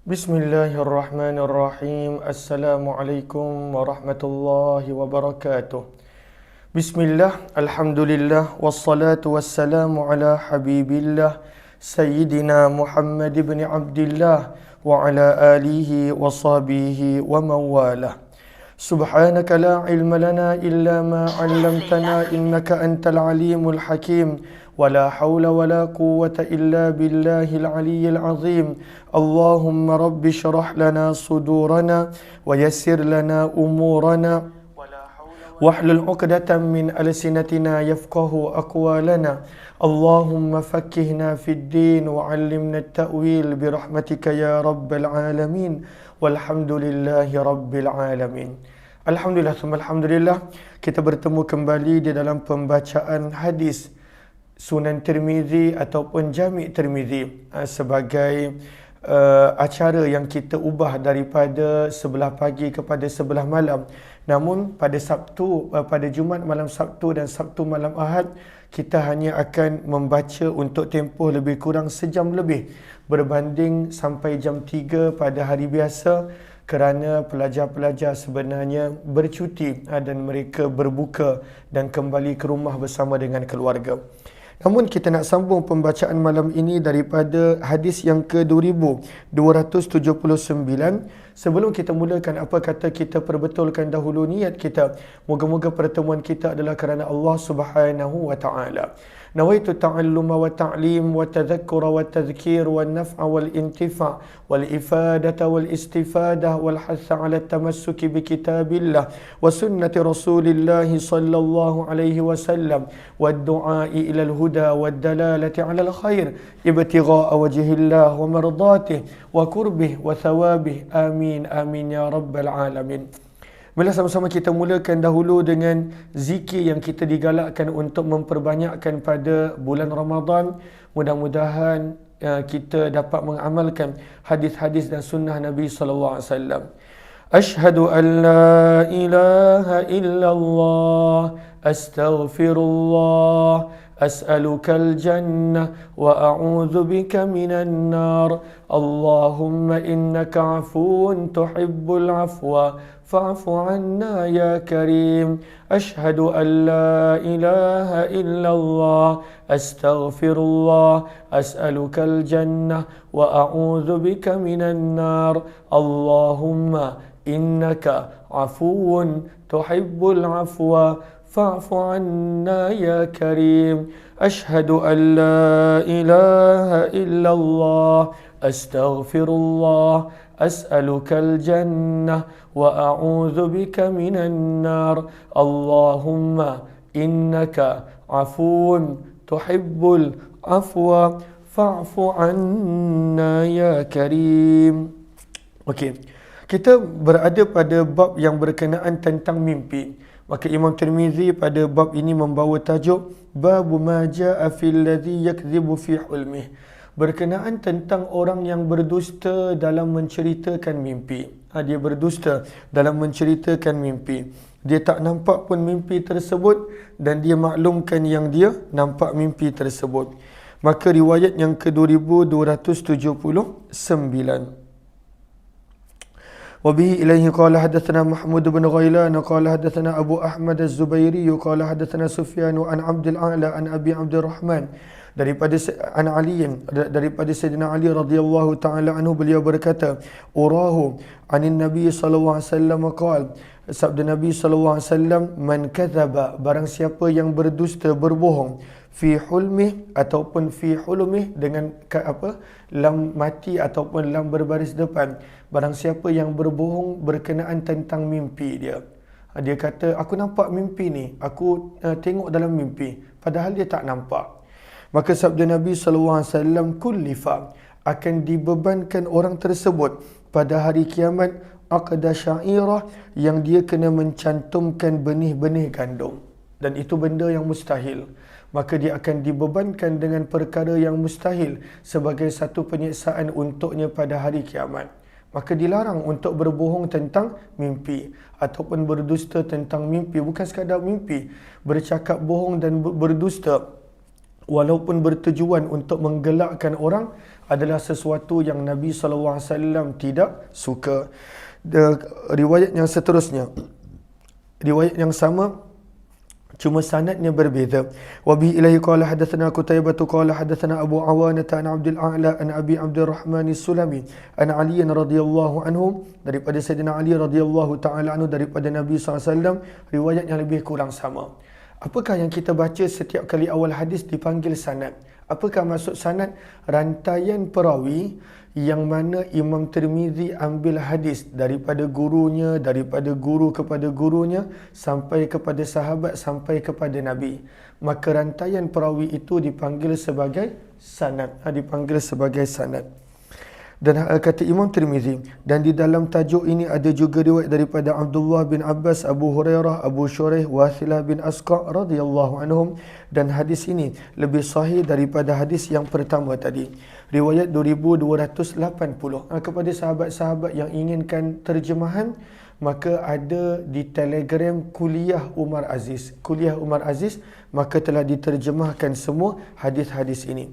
Bismillahirrahmanirrahim. Assalamualaikum warahmatullahi wabarakatuh. Bismillah, alhamdulillah, wassalatu wassalamu ala habibillah Sayyidina Muhammad ibn Abdillah wa ala alihi wa sahbihi wa mawalah. Subhanaka la ilma lana illa ma 'allamtana innaka antal alimul hakim. ولا حول ولا قوة إلا بالله العلي العظيم. اللهم رب اشرح لنا صدورنا ويسر لنا أمورنا واحلل عقدة من ألسنتنا يفقه أقوالنا. اللهم فكهنا في الدين وعلمنا التأويل برحمتك يا رب العالمين والحمد لله رب العالمين. Alhamdulillah, alhamdulillah, kita bertemu kembali di dalam pembacaan hadis Sunan Tirmizi ataupun Jami' Tirmizi sebagai acara yang kita ubah daripada sebelah pagi kepada sebelah malam. Namun pada Sabtu, pada Jumaat malam Sabtu dan Sabtu malam Ahad, kita hanya akan membaca untuk tempoh lebih kurang sejam lebih berbanding sampai jam 3 pada hari biasa, kerana pelajar-pelajar sebenarnya bercuti dan mereka berbuka dan kembali ke rumah bersama dengan keluarga. Namun kita nak sambung pembacaan malam ini daripada hadis yang ke-2279. Sebelum kita mulakan, apa kata kita perbetulkan dahulu niat kita. Moga-moga pertemuan kita adalah kerana Allah Subhanahu wa taala. Nawaitu ta'alluma wa ta'lim wa tadhakkura wa tadhkir wa naf'a wal intifa' wal ifadata wal istifadah wal hatha 'ala tamassuki bi kitabillah wa sunnati Rasulillah sallallahu alaihi wasallam wa ad-du'a'i ila al-huda wa ad-dalalati 'ala al-khair ibtigha'a wajhillah wa mardatihi wa qurbih wa thawabih. Amin amin ya rabbal alamin. Bila sama-sama kita mulakan dahulu dengan zikir yang kita digalakkan untuk memperbanyakkan pada bulan Ramadan. Mudah-mudahan kita dapat mengamalkan hadis-hadis dan sunnah Nabi sallallahu alaihi wasallam. Asyhadu an la ilaha illallah, astaghfirullah, as'alukal jannah wa a'udzu bika minan nar. Allahumma innaka 'afuwun tuhibbul 'afwa fa'fu 'anna ya karim. Asyhadu an la ilaha illallah, astaghfirullah, as'alukal jannah wa a'udzu bika minan nar. Allahumma innaka 'afuwun tuhibbul 'afwa fa'fu 'anna ya karim. Asyhadu an la ilaha illallah, astaghfirullah, as'alukal jannah wa a'udzu bika minan nar. Allahumma innaka 'afuwun tuhibbul 'afwa fa'fu 'anna ya karim. Okey. Kita berada pada bab yang berkenaan tentang mimpi. Maka Imam Tirmizi pada bab ini membawa tajuk Babu ma ja'a fil ladzi yakdhibu fi hulmih. Berkenaan tentang orang yang berdusta dalam menceritakan mimpi. Dia berdusta dalam menceritakan mimpi. Dia tak nampak pun mimpi tersebut dan dia maklumkan yang dia nampak mimpi tersebut. Maka riwayat yang ke-2279. وبه إليه قال حدثنا محمود بن غيلان قال حدثنا أبو أحمد الزبيري قال حدثنا سفيان عن عبد الأعلى عن أبي عبد الرحمن daripada Sayyidina Ali radhiyallahu taala anhu, beliau berkata, urahu anin nabi sallallahu alaihi wasallam qaal, sabda Nabi sallallahu alaihi wasallam, man kadzaba, barang siapa yang berdusta, berbohong, fi hulmih ataupun fi hulumih dengan lam mati ataupun lam berbaris depan. Barang siapa yang berbohong berkenaan tentang mimpi dia. Dia kata, aku nampak mimpi ni, aku tengok dalam mimpi, padahal dia tak nampak. Maka sabda Nabi SAW, kullifa, akan dibebankan orang tersebut pada hari kiamat aqda syairah, yang dia kena mencantumkan benih-benih gandum. Dan itu benda yang mustahil. Maka dia akan dibebankan dengan perkara yang mustahil sebagai satu penyiksaan untuknya pada hari kiamat. Maka dilarang untuk berbohong tentang mimpi ataupun berdusta tentang mimpi. Bukan sekadar mimpi, bercakap bohong dan berdusta walaupun bertujuan untuk menggelakkan orang adalah sesuatu yang Nabi SAW tidak suka. Riwayat yang seterusnya, riwayat yang sama, cuma sanadnya berbeza. Wa bihi ilaihi qala hadatsana Qutaibah qala hadatsana Abu Awanah an Abdul A'la an Abi Abdurrahman As-Sulami an Ali radhiyallahu anhu, daripada Sayyidina Ali radhiyallahu taala anhu, daripada Nabi SAW, riwayat yang lebih kurang sama. Apakah yang kita baca setiap kali awal hadis dipanggil sanad? Apakah maksud sanad? Rantaian perawi yang mana Imam Tirmizi ambil hadis daripada gurunya, daripada guru kepada gurunya, sampai kepada sahabat, sampai kepada Nabi. Maka rantaian perawi itu dipanggil sebagai sanad. Dipanggil sebagai sanad. Dan kata Imam Tirmizi, dan di dalam tajuk ini ada juga riwayat daripada Abdullah bin Abbas, Abu Hurairah, Abu Shuraih, Wathilah bin Asqa radhiyallahu anhum, dan hadis ini lebih sahih daripada hadis yang pertama tadi. Riwayat 2280. Kepada sahabat-sahabat yang inginkan terjemahan, maka ada di Telegram Kuliah Umar Aziz. Kuliah Umar Aziz, maka telah diterjemahkan semua hadis-hadis ini.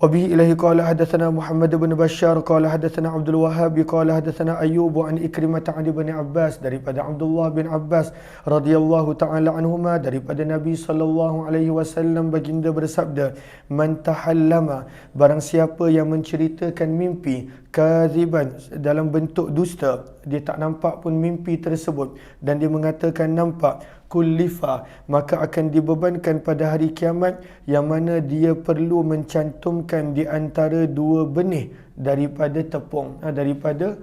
وبه إليه قال حدثنا محمد بن بشار قال حدثنا عبد الوهاب قال حدثنا أيوب عن إكرمة عن ابن عباس, daripada Abdullah bin Abbas radhiyallahu taala anhuma, daripada Nabi sallallahu alaihi wasallam baginda bersabda, man tahallama, barang siapa yang menceritakan mimpi kadziban, dalam bentuk dusta, dia tak nampak pun mimpi tersebut dan dia mengatakan nampak, kullifa, maka akan dibebankan pada hari kiamat, yang mana dia perlu mencantumkan di antara dua benih daripada tepung, daripada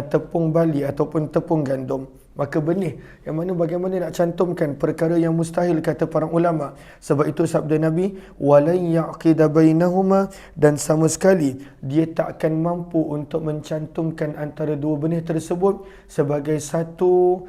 tepung bali ataupun tepung gandum. Maka benih yang mana bagaimana nak cantumkan, perkara yang mustahil kata para ulama. Sebab itu sabda Nabi, walan yaqida bainahuma, dan sama sekali dia tak akan mampu untuk mencantumkan antara dua benih tersebut sebagai satu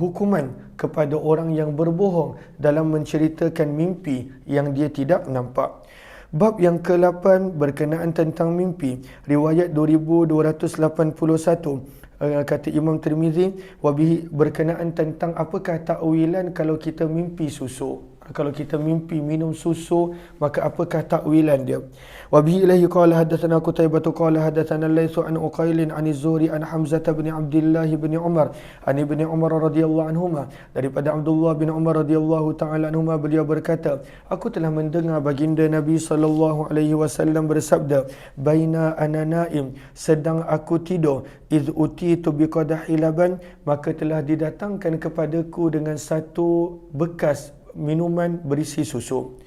hukuman kepada orang yang berbohong dalam menceritakan mimpi yang dia tidak nampak. Bab yang ke-8 berkenaan tentang mimpi. Riwayat 2281. Kata Imam Tirmizi, wabihi, berkenaan tentang apakah takwilan kalau kita mimpi susu. Kalau kita mimpi minum susu, maka apakah takwilan dia? Wabihi ilaihi qala hadatsana Qutaibah qala hadatsana Laitsu an Uqailin an Az-Zuhri an Hamzah bin Abdullah bin Umar an Ibni Umar radhiyallahu anhuma, daripada Abdullah bin Umar radhiyallahu taala anhuma, beliau berkata, aku telah mendengar baginda Nabi sallallahu alaihi wasallam bersabda, baina ana naim, sedang aku tidur, iz utitu biqadahi laban, maka telah didatangkan kepadaku dengan satu bekas minuman berisi susu.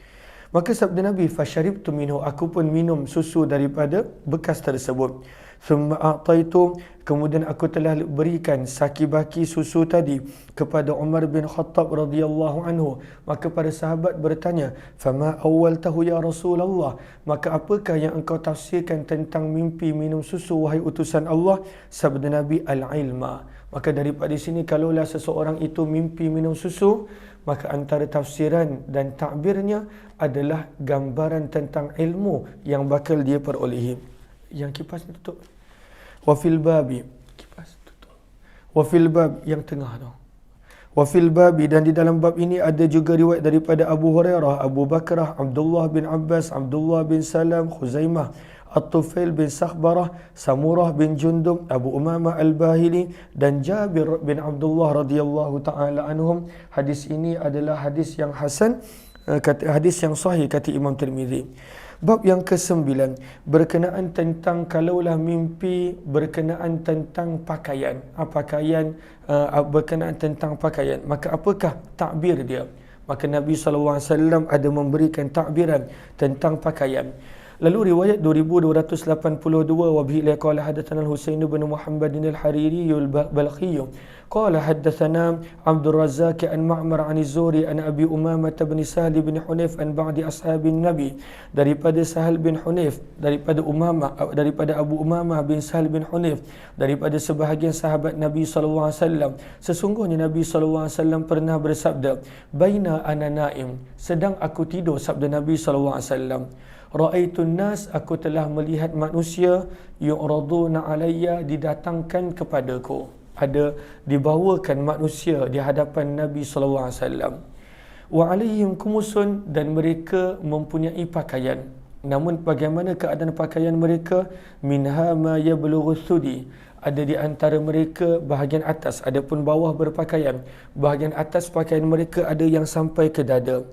Maka sabda Nabi, fasyaribtu minhu, aku pun minum susu daripada bekas tersebut. Thumma a'taitu, kemudian aku telah berikan saki-baki susu tadi kepada Umar bin Khattab radhiyallahu anhu. Maka para sahabat bertanya, fama awwaltahu ya Rasulullah, maka apakah yang engkau tafsirkan tentang mimpi minum susu wahai utusan Allah? Sabda Nabi, al-ilma. Maka daripada sini, kalaulah seseorang itu mimpi minum susu, maka antara tafsiran dan takbirnya adalah gambaran tentang ilmu yang bakal dia perolehi. Yang kipas tutup. Wafil babi, kipas tutup. Wafil bab, yang tengah tu. Wafil babi, dan di dalam bab ini ada juga riwayat daripada Abu Hurairah, Abu Bakrah, Abdullah bin Abbas, Abdullah bin Salam, Khuzaimah, At-Tufail bin Sakhbarah, Samurah bin Jundub, Abu Umamah Al-Bahili, dan Jabir bin Abdullah radhiyallahu ta'ala anhum. Hadis ini adalah hadis yang hasan, hadis yang sahih kata Imam Tirmizi. Bab yang ke-9 berkenaan tentang kalaulah mimpi berkenaan tentang pakaian. Berkenaan tentang pakaian, maka apakah takbir dia? Maka Nabi SAW ada memberikan takbiran tentang pakaian. Lalu riwayat 2282, wabihi qala hadatsana Al-Husain bin Muhammad al-Hariri al-Balkhi qala hadatsana Abdul Razzaq an Ma'mar an Az-Zuhri an Abi Umamah bin Sahal bin Hunayf an ba'di ashabin Nabi, daripada Sahal bin Hunayf, daripada Abu Umamah bin Sahal bin Hunayf, daripada sebahagian sahabat Nabi sallallahu alaihi wasallam, sesungguhnya Nabi sallallahu alaihi wasallam pernah bersabda, baina ana naim, sedang aku tidur, sabda Nabi sallallahu alaihi wasallam, ra'aitun nas, aku telah melihat manusia, yu'raduna alayya, didatangkan kepadaku, ada dibawakan manusia di hadapan Nabi sallallahu alaihi wasallam. wa alaihim kumusun, dan mereka mempunyai pakaian. Namun bagaimana keadaan pakaian mereka? Minha ma yablughu thudi, ada di antara mereka bahagian atas, adapun bawah berpakaian. Bahagian atas pakaian mereka ada yang sampai ke dada.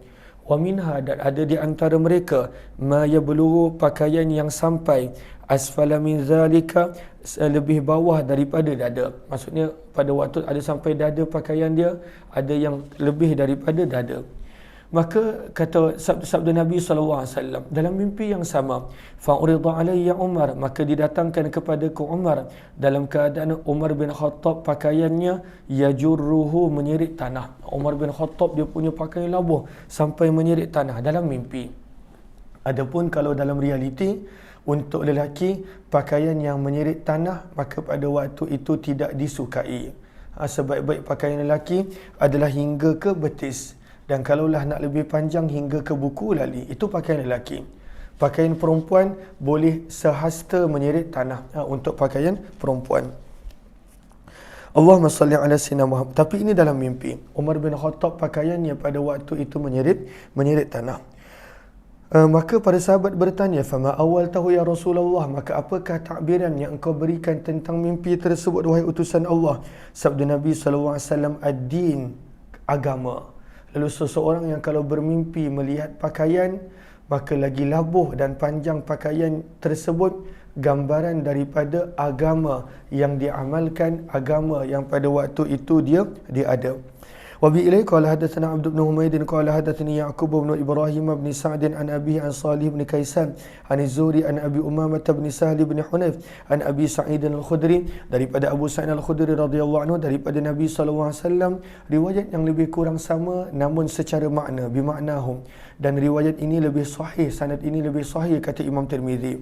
Wa minha, dan ada di antara mereka ma yablughu, pakaian yang sampai asfala min zalika, lebih bawah daripada dada. Maksudnya pada waktu ada sampai dada pakaian dia, ada yang lebih daripada dada. Maka kata sabda Nabi SAW dalam mimpi yang sama, fa'urida alayya Umar, maka didatangkan kepadaku Umar dalam keadaan Umar bin Khattab pakaiannya yajurruhu, menyerit tanah. Umar bin Khattab dia punya pakaian labuh sampai menyerit tanah dalam mimpi. Adapun kalau dalam realiti, untuk lelaki pakaian yang menyerit tanah, maka pada waktu itu tidak disukai. Sebaik-baik pakaian lelaki adalah hingga ke betis, dan kalaulah nak lebih panjang hingga ke buku lali, itu pakaian lelaki. Pakaian perempuan boleh sehasta menyerit tanah untuk pakaian perempuan. Allahumma salli ala sayyidina Muhammad. Tapi ini dalam mimpi. Umar bin Khattab pakaiannya pada waktu itu menyerit tanah. Maka para sahabat bertanya, fama awal tahu ya Rasulullah, maka apakah takbiran yang engkau berikan tentang mimpi tersebut wahai utusan Allah? Sabda Nabi SAW, ad-din, agama. Lalu seseorang yang kalau bermimpi melihat pakaian, maka lagi labuh dan panjang pakaian tersebut, gambaran daripada agama yang diamalkan, agama yang pada waktu itu dia ada. Wabi ilai qala hadatsana Abd ibn Humaid qala hadatsani Ya'qub ibn Ibrahim ibn Sa'd an Abi an Salih ibn Kaisan an Az-Zuhri an Abi Umamah ibn Sahl ibn Hunayf an Abi Sa'id al-Khudri, daripada Abu Sa'id al-Khudri radhiyallahu anhu, daripada Nabi sallallahu alaihi wasallam, riwayat yang lebih kurang sama namun secara makna, bimaknahum, dan riwayat ini lebih sahih, sanad ini lebih sahih kata Imam Tirmizi.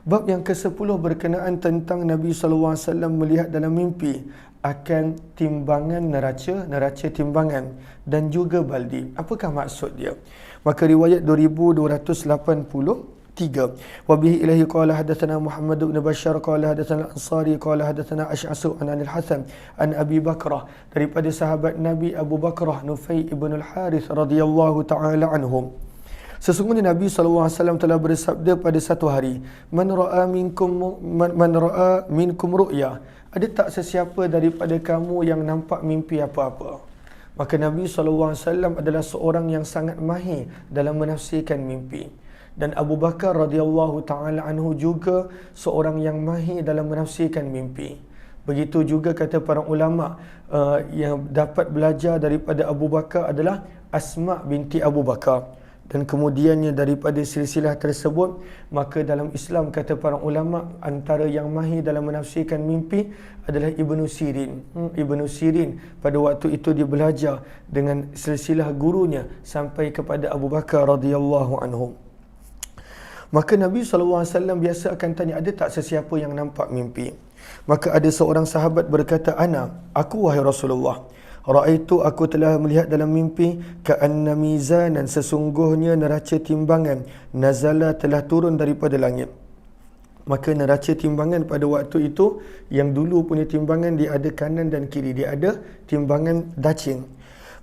Bab yang ke-10 berkenaan tentang Nabi sallallahu alaihi wasallam melihat dalam mimpi akan timbangan neraca timbangan dan juga baldi. Apakah maksud dia? Maka riwayat 2283. Wa bihi ilahi qala hadatsana Muhammad bin Bashar qala hadatsana Ansari qala hadatsana Asy'asu an Al-Hasan an Abi Bakrah, daripada sahabat Nabi Abu Bakrah Nufai ibn Al-Harith radhiyallahu taala anhum. Sesungguhnya Nabi SAW telah bersabda pada satu hari, man ra'a minkum ru'ya, ada tak sesiapa daripada kamu yang nampak mimpi apa-apa? Maka Nabi SAW adalah seorang yang sangat mahir dalam menafsirkan mimpi. Dan Abu Bakar radhiyallahu ta'ala anhu juga seorang yang mahir dalam menafsirkan mimpi. Begitu juga kata para ulama, yang dapat belajar daripada Abu Bakar adalah Asma binti Abu Bakar. Dan kemudiannya daripada silsilah tersebut, maka dalam Islam kata para ulama, antara yang mahir dalam menafsirkan mimpi adalah Ibnu Sirin. Ibnu Sirin pada waktu itu dia belajar dengan silsilah gurunya sampai kepada Abu Bakar radhiyallahu anhu. Maka Nabi SAW biasa akan tanya, ada tak sesiapa yang nampak mimpi? Maka ada seorang sahabat berkata, aku wahai Rasulullah, ra'aitu, aku telah melihat dalam mimpi, ka'anna mizanan, sesungguhnya neraca timbangan, nazala, telah turun daripada langit. Maka neraca timbangan pada waktu itu, yang dulu punya timbangan dia ada kanan dan kiri, dia ada timbangan dacing.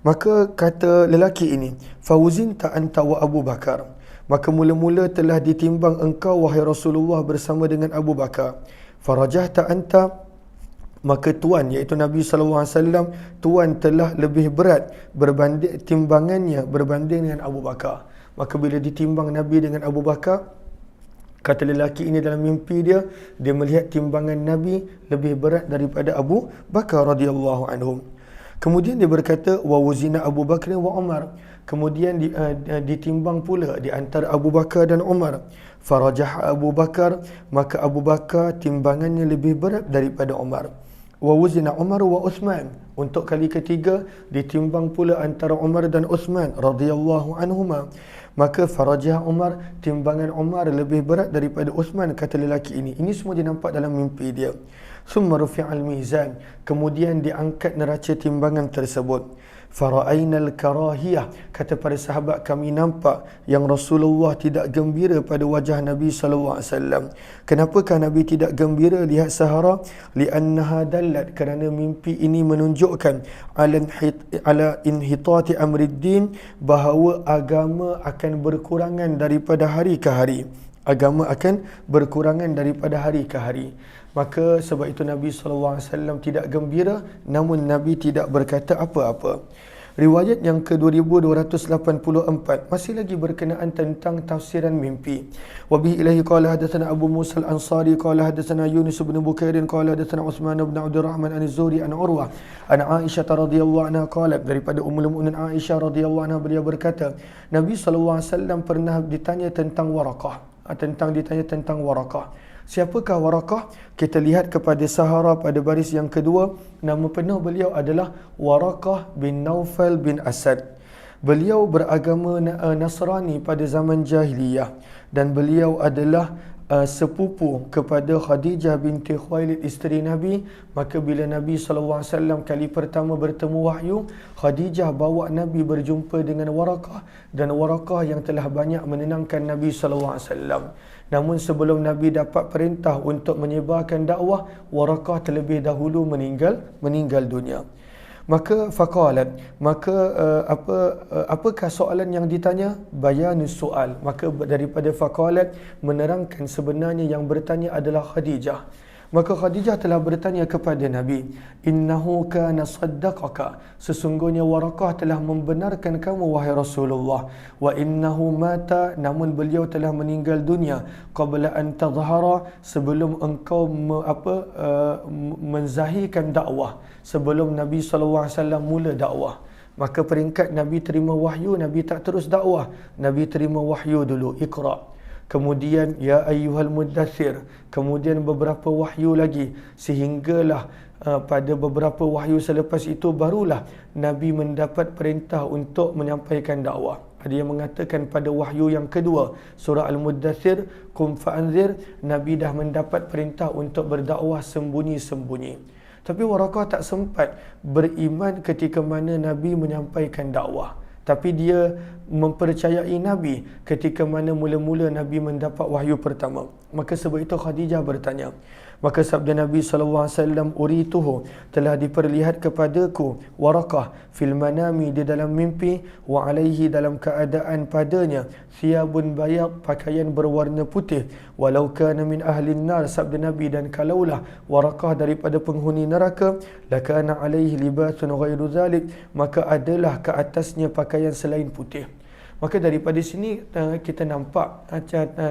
Maka kata lelaki ini, fauzinta anta wa Abu Bakar, maka mula-mula telah ditimbang engkau wahai Rasulullah bersama dengan Abu Bakar. Farajahta anta, maka tuan, iaitu Nabi SAW, tuan telah lebih berat berbanding timbangannya berbanding dengan Abu Bakar. Maka bila ditimbang Nabi dengan Abu Bakar, kata lelaki ini dalam mimpi dia melihat timbangan Nabi lebih berat daripada Abu Bakar radhiyallahu anhum. Kemudian dia berkata, wa wuzina Abu Bakr wa Umar, kemudian ditimbang pula di antara Abu Bakar dan Umar. Farajah Abu Bakar, maka Abu Bakar timbangannya lebih berat daripada Umar. Wa wuzina Umar wa Uthman, untuk kali ketiga ditimbang pula antara Umar dan Uthman radhiyallahu anhuma. Maka farajah Umar, timbangan Umar lebih berat daripada Uthman, kata lelaki ini. Ini semua dia nampak dalam mimpi dia. Summa rufi'al mizan, kemudian diangkat neraca timbangan tersebut. fara'ainal karahiyah, kata para sahabat, kami nampak yang Rasulullah tidak gembira pada wajah Nabi sallallahu alaihi wasallam. Kenapakah Nabi tidak gembira lihat Sahara? Li'annaha dallat, kerana mimpi ini menunjukkan ala inhitati amriddin, bahawa agama akan berkurangan daripada hari ke hari. Agama akan berkurangan daripada hari ke hari. Maka sebab itu Nabi SAW tidak gembira, namun Nabi tidak berkata apa-apa. Riwayat yang ke-2284 masih lagi berkenaan tentang tafsiran mimpi. Wa bihi ilahi qala hadatsana Abu Musa al-Ansari qala hadatsana Yunus bin Bukairin qala hadatsana Uthman bin Abdurrahman an-Zuhri an Urwah an Aisyah radhiyallahu anha qalat, daripada Ummul Mukminin Aisyah radhiyallahu anha, beliau berkata, Nabi SAW pernah ditanya tentang Waraqah, tentang Waraqah. Siapakah Waraqah? Kita lihat kepada Sahara pada baris yang kedua. Nama penuh beliau adalah Waraqah bin Naufal bin Asad. Beliau beragama Nasrani pada zaman jahiliyah, dan beliau adalah sepupu kepada Khadijah binti Khuwailid, isteri Nabi. Maka bila Nabi SAW kali pertama bertemu wahyu, Khadijah bawa Nabi berjumpa dengan Waraqah, dan Waraqah yang telah banyak menenangkan Nabi SAW. Namun sebelum Nabi dapat perintah untuk menyebarkan dakwah, Waraqah terlebih dahulu meninggal dunia. Maka faqalat, apakah soalan yang ditanya? Bayanus soal. Maka daripada faqalat, menerangkan sebenarnya yang bertanya adalah Khadijah. Maka Khadijah telah bertanya kepada Nabi, innahu kana saddaqaka, sesungguhnya Waraqah telah membenarkan kamu wahai Rasulullah, wa innahu mata, namun beliau telah meninggal dunia, qabla an tadhhara, sebelum engkau menzahirkan dakwah, sebelum Nabi SAW mula dakwah. Maka peringkat Nabi terima wahyu, Nabi tak terus dakwah, Nabi terima wahyu dulu, Iqra', kemudian ya ayyuhal muddathir, kemudian beberapa wahyu lagi, sehinggalah pada beberapa wahyu selepas itu barulah Nabi mendapat perintah untuk menyampaikan dakwah. Ada yang mengatakan pada wahyu yang kedua, surah Al-Muddathir, Qum fa'anzir, Nabi dah mendapat perintah untuk berdakwah sembunyi-sembunyi. Tapi Waraqah tak sempat beriman ketika mana Nabi menyampaikan dakwah, tapi dia mempercayai Nabi ketika mana mula-mula Nabi mendapat wahyu pertama. Maka sebab itu Khadijah bertanya. Maka sabda Nabi SAW, urituhu, telah diperlihat kepadaku Waraqah fil manami, di dalam mimpi, wa alaihi, dalam keadaan padanya, thiyabun bayad, pakaian berwarna putih, walau kana min ahlin nar, sabda Nabi, dan kalaulah Waraqah daripada penghuni neraka, lakana alaihi libasun ghairu zalik, maka adalah ke atasnya pakaian selain putih. Maka daripada sini kita nampak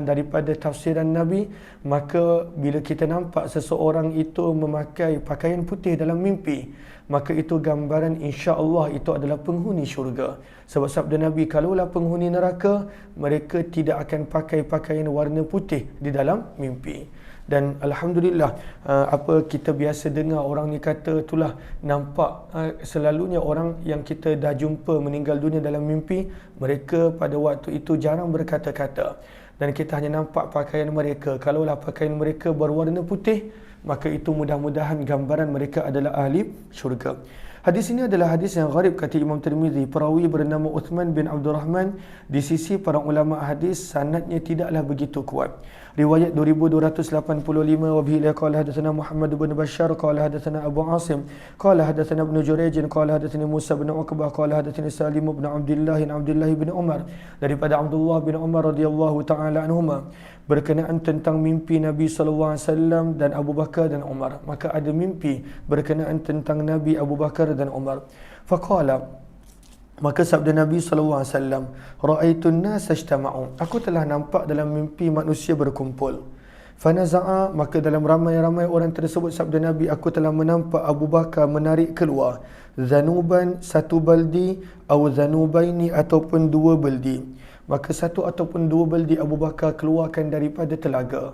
daripada tafsiran Nabi, maka bila kita nampak seseorang itu memakai pakaian putih dalam mimpi, maka itu gambaran insya-Allah itu adalah penghuni syurga. Sebab sabda Nabi, kalaulah penghuni neraka, mereka tidak akan pakai pakaian warna putih di dalam mimpi. Dan alhamdulillah, apa kita biasa dengar orang ni kata itulah, nampak selalunya orang yang kita dah jumpa meninggal dunia dalam mimpi, mereka pada waktu itu jarang berkata-kata, dan kita hanya nampak pakaian mereka. Kalaulah pakaian mereka berwarna putih, maka itu mudah-mudahan gambaran mereka adalah ahli syurga. Hadis ini adalah hadis yang gharib, kata Imam Tirmizi. Perawi bernama Uthman bin Abdurrahman, di sisi para ulama hadis sanadnya tidaklah begitu kuat. Riwayat 2285, wa bihi qala hadatsana Muhammad bin Bashar qala hadatsana Abu Asim qala hadatsana Ibnu Jurayj qala hadatsani Musa bin Uqbah qala hadatsani Salim bin Abdullah bin Umar, daripada Abdullah bin Umar radhiyallahu taala anhuma, berkenaan tentang mimpi Nabi SAW dan Abu Bakar dan Umar. Maka ada mimpi berkenaan tentang Nabi, Abu Bakar dan Umar. Faqala, maka sabda Nabi SAW, ra'aitun nas ijtama'u, aku telah nampak dalam mimpi manusia berkumpul. Fanaza'a, maka dalam ramai-ramai orang tersebut, sabda Nabi, aku telah menampak Abu Bakar menarik keluar zanuban, satu baldi, atau zanubaini, ataupun dua baldi. Maka satu ataupun dua baldi Abu Bakar keluarkan daripada telaga.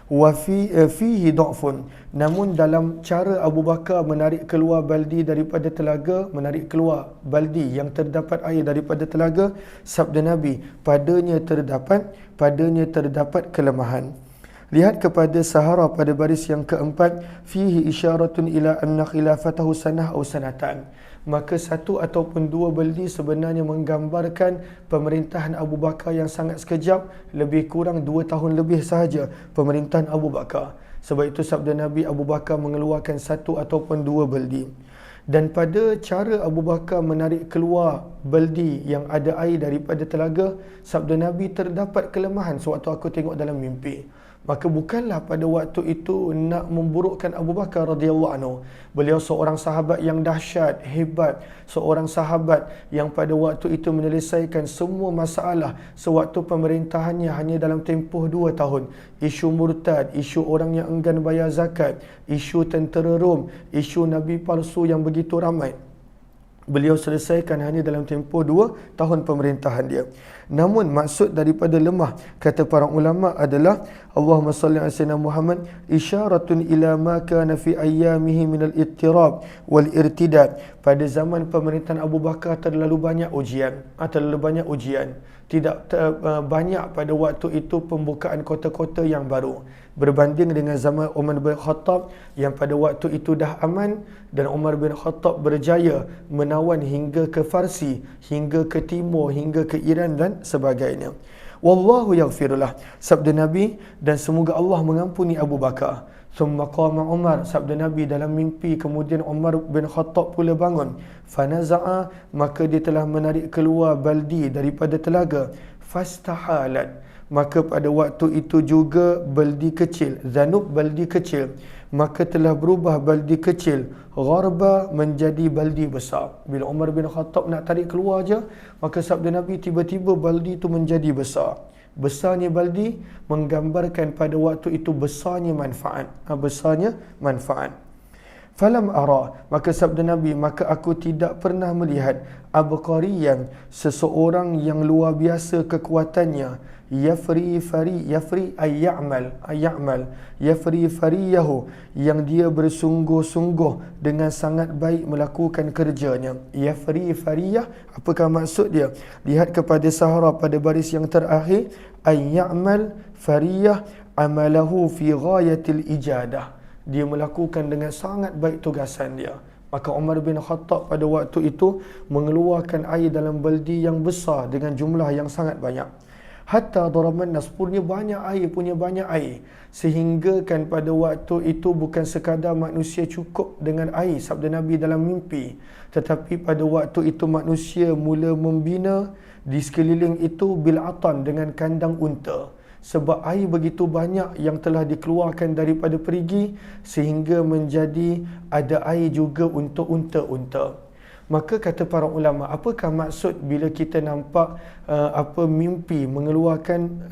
Wa fihi dha'fun, namun dalam cara Abu Bakar menarik keluar baldi daripada telaga, menarik keluar baldi yang terdapat air daripada telaga, sabda Nabi, padanya terdapat kelemahan. Lihat kepada Sahara pada baris yang keempat, fihi isyaratun ila anna khilafatahu sanah atau sanatan. Maka satu ataupun dua beldi sebenarnya menggambarkan pemerintahan Abu Bakar yang sangat sekejap, lebih kurang 2 tahun lebih sahaja pemerintahan Abu Bakar. Sebab itu sabda Nabi, Abu Bakar mengeluarkan satu ataupun dua beldi. Dan pada cara Abu Bakar menarik keluar beldi yang ada air daripada telaga, sabda Nabi, terdapat kelemahan sewaktu aku tengok dalam mimpi. Maka bukanlah pada waktu itu nak memburukkan Abu Bakar radhiyallahu anhu. Beliau seorang sahabat yang dahsyat, hebat, seorang sahabat yang pada waktu itu menyelesaikan semua masalah sewaktu pemerintahannya hanya dalam tempoh 2 tahun. Isu murtad, isu orang yang enggan bayar zakat, isu tentera Rom, isu nabi palsu yang begitu ramai. Beliau selesaikan hanya dalam tempoh 2 tahun pemerintahan dia. Namun maksud daripada lemah, kata para ulama, adalah Allahumma salli ala sayyidina Muhammad, isyaratun ila ma kana fi ayyamihi minal ittirab wal irtidad. Pada zaman pemerintahan Abu Bakar terlalu banyak ujian. Tidak banyak pada waktu itu pembukaan kota-kota yang baru. Berbanding dengan zaman Umar bin Khattab yang pada waktu itu dah aman, dan Umar bin Khattab berjaya menawan hingga ke Farsi, hingga ke Timur, hingga ke Iran dan sebagainya. Wallahu yaghfirullah, sabda Nabi, dan semoga Allah mengampuni Abu Bakar. Thumma qama Umar, sabda Nabi dalam mimpi, kemudian Umar bin Khattab pula bangun. Fanaza'a, maka dia telah menarik keluar baldi daripada telaga. Fastahalat, maka pada waktu itu juga baldi kecil, zanub baldi kecil, maka telah berubah baldi kecil gharba menjadi baldi besar. Bila Umar bin Khattab nak tarik keluar je, maka sabda Nabi, tiba-tiba baldi itu menjadi besar. Besarnya baldi menggambarkan pada waktu itu besarnya manfaat. Besarnya manfaat. Falam ara, maka sabda Nabi, maka aku tidak pernah melihat abqariyan, seseorang yang luar biasa kekuatannya, yafri fariyahu, yang dia bersungguh-sungguh dengan sangat baik melakukan kerjanya. Yafri fariyah, apakah maksud dia? Lihat kepada Sahara pada baris yang terakhir, ya'mal fariyah amalahu fi ghayatil ijadah. Dia melakukan dengan sangat baik tugasan dia. Maka Umar bin Khattab pada waktu itu mengeluarkan air dalam baldi yang besar dengan jumlah yang sangat banyak. Hatta daraman nas, punya banyak air, sehingga kan pada waktu itu bukan sekadar manusia cukup dengan air, sabda Nabi dalam mimpi, tetapi pada waktu itu manusia mula membina di sekeliling itu bil'atan, dengan kandang unta. Sebab air begitu banyak yang telah dikeluarkan daripada perigi, sehingga menjadi ada air juga untuk unta-unta. Maka kata para ulama, apakah maksud bila kita nampak mimpi mengeluarkan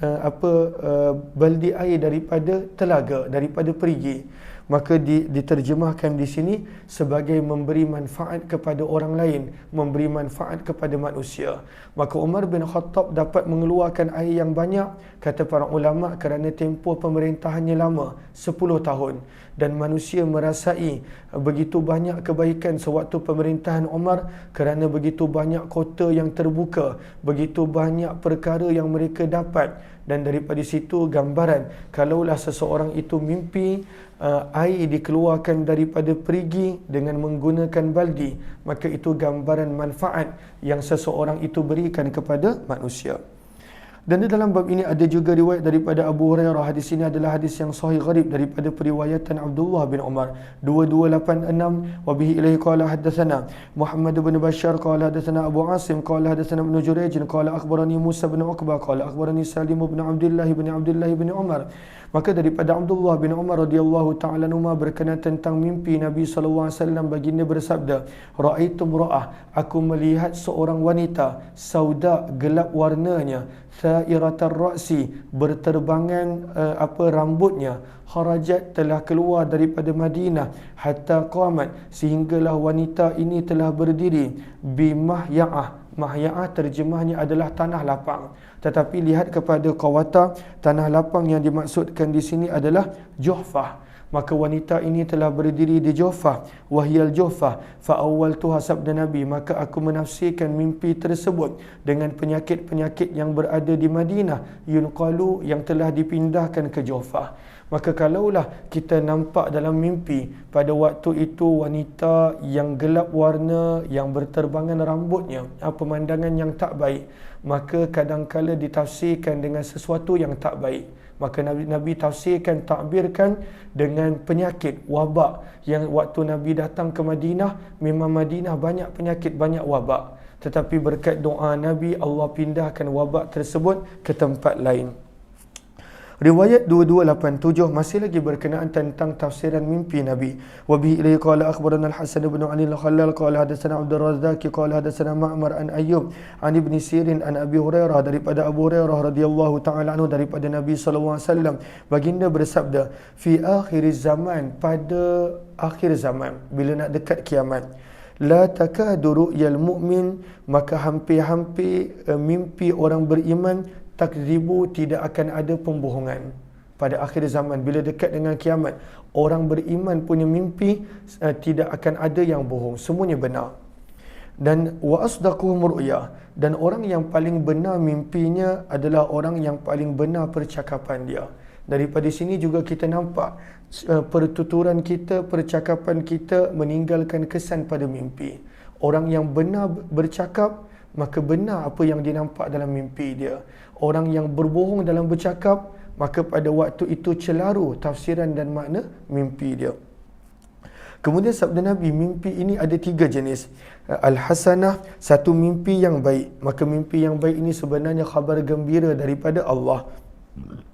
baldi air daripada telaga, daripada perigi? Maka diterjemahkan di sini sebagai memberi manfaat kepada orang lain, memberi manfaat kepada manusia. Maka Umar bin Khattab dapat mengeluarkan air yang banyak, kata para ulama, kerana tempoh pemerintahannya lama, 10 tahun. Dan manusia merasai begitu banyak kebaikan sewaktu pemerintahan Umar, kerana begitu banyak kota yang terbuka, begitu banyak perkara yang mereka dapat. Dan daripada situ gambaran, kalaulah seseorang itu mimpi air dikeluarkan daripada perigi dengan menggunakan baldi, maka itu gambaran manfaat yang seseorang itu berikan kepada manusia. Dan di dalam bab ini ada juga riwayat daripada Abu Hurairah. Hadis ini adalah hadis yang sahih gharib daripada periwayatan Abdullah bin Umar 2286. Wa bihi ilaihi qala haddatsana Muhammad bin Bashar qala haddatsana Abu Asim qala haddatsana Ibn Jurayj qala akhbarani Musa bin Uqbah qala akhbarani Salim bin Abdullah bin Umar. Maka daripada Abdullah bin Umar radhiyallahu ta'ala anhu berkenaan tentang mimpi Nabi sallallahu alaihi wasallam, baginda bersabda, ra'aitu imra'ah, aku melihat seorang wanita sauda, gelap warnanya, thairatar ra'si, berterbangan rambutnya, kharajat, telah keluar daripada Madinah, hatta qamat, sehinggalah wanita ini telah berdiri, bimahya'ah, Mahya'ah terjemahnya adalah tanah lapang. Tetapi lihat kepada Qawata, tanah lapang yang dimaksudkan di sini adalah Juhfah. Maka wanita ini telah berdiri di Juhfah, wahyal Juhfah fa awwaltuha, sabda Nabi, maka aku menafsirkan mimpi tersebut dengan penyakit-penyakit yang berada di Madinah, yunqalu, yang telah dipindahkan ke Juhfah. Maka kalaulah kita nampak dalam mimpi pada waktu itu wanita yang gelap warna, yang berterbangan rambutnya, pemandangan yang tak baik, maka kadangkala ditafsirkan dengan sesuatu yang tak baik. Maka Nabi tafsirkan, takbirkan dengan penyakit, wabak, yang waktu Nabi datang ke Madinah, memang Madinah banyak penyakit, banyak wabak. Tetapi berkat doa Nabi, Allah pindahkan wabak tersebut ke tempat lain. Riwayat 2287 masih lagi berkenaan tentang tafsiran mimpi Nabi. Wa bihi ilayhi qala akhbarana al-Hasan ibn Ali al-Khallal qala hadatsana Abdul Razzaq qala hadatsana Ma'mar an Ayyub an Ibn Sirin an Abi Hurairah, daripada Abu Hurairah radhiyallahu taala anhu, daripada Nabi sallallahu alaihi wasallam, baginda bersabda, fi akhir zaman, pada akhir zaman, bila nak dekat kiamat, la takadu ru'yal mu'min, maka hampir-hampir mimpi orang beriman takzibu, tidak akan ada pembohongan. Pada akhir zaman, bila dekat dengan kiamat, orang beriman punya mimpi tidak akan ada yang bohong, semuanya benar. Dan wa asdaquhum ru'ya, dan orang yang paling benar mimpinya adalah orang yang paling benar percakapan dia. Daripada sini juga kita nampak pertuturan kita, percakapan kita meninggalkan kesan pada mimpi. Orang yang benar bercakap, maka benar apa yang dinampak dalam mimpi dia. Orang yang berbohong dalam bercakap, maka pada waktu itu celaru tafsiran dan makna mimpi dia. Kemudian sabda Nabi, mimpi ini ada 3 jenis. Al-Hasanah, satu mimpi yang baik. Maka mimpi yang baik ini sebenarnya khabar gembira daripada Allah.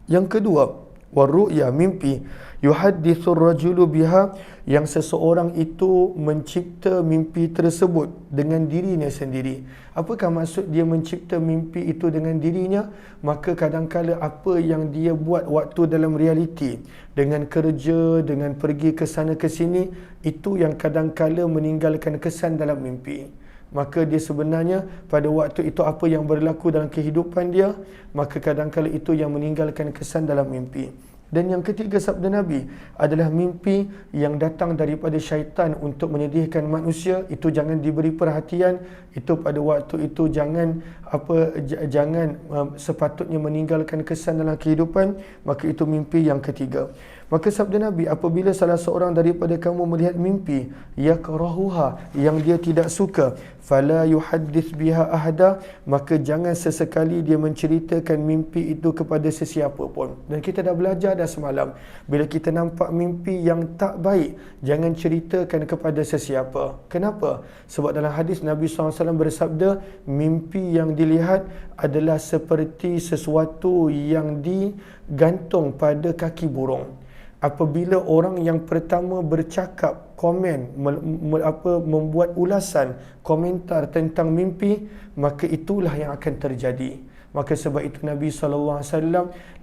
Yang kedua, war-ru'ya, mimpi yuhaddithur rajulu biha, yang seseorang itu mencipta mimpi tersebut dengan dirinya sendiri. Apakah maksud dia mencipta mimpi itu dengan dirinya? Maka kadangkala apa yang dia buat waktu dalam realiti, dengan kerja, dengan pergi ke sana ke sini, itu yang kadangkala meninggalkan kesan dalam mimpi. Maka dia sebenarnya pada waktu itu apa yang berlaku dalam kehidupan dia, maka kadangkala itu yang meninggalkan kesan dalam mimpi. Dan yang ketiga sabda Nabi adalah mimpi yang datang daripada syaitan untuk menyedihkan manusia. Itu jangan diberi perhatian. Itu pada waktu itu jangan sepatutnya meninggalkan kesan dalam kehidupan. Maka itu mimpi yang ketiga. Maka sabda Nabi, apabila salah seorang daripada kamu melihat mimpi yakrahuha, yang dia tidak suka, fala yuhaddits biha ahada, maka jangan sesekali dia menceritakan mimpi itu kepada sesiapa pun. Dan kita dah belajar dah semalam, bila kita nampak mimpi yang tak baik, jangan ceritakan kepada sesiapa. Kenapa? Sebab dalam hadis Nabi SAW bersabda, mimpi yang dilihat adalah seperti sesuatu yang digantung pada kaki burung. Apabila orang yang pertama bercakap, komen, membuat ulasan, komentar tentang mimpi, maka itulah yang akan terjadi. Maka sebab itu Nabi SAW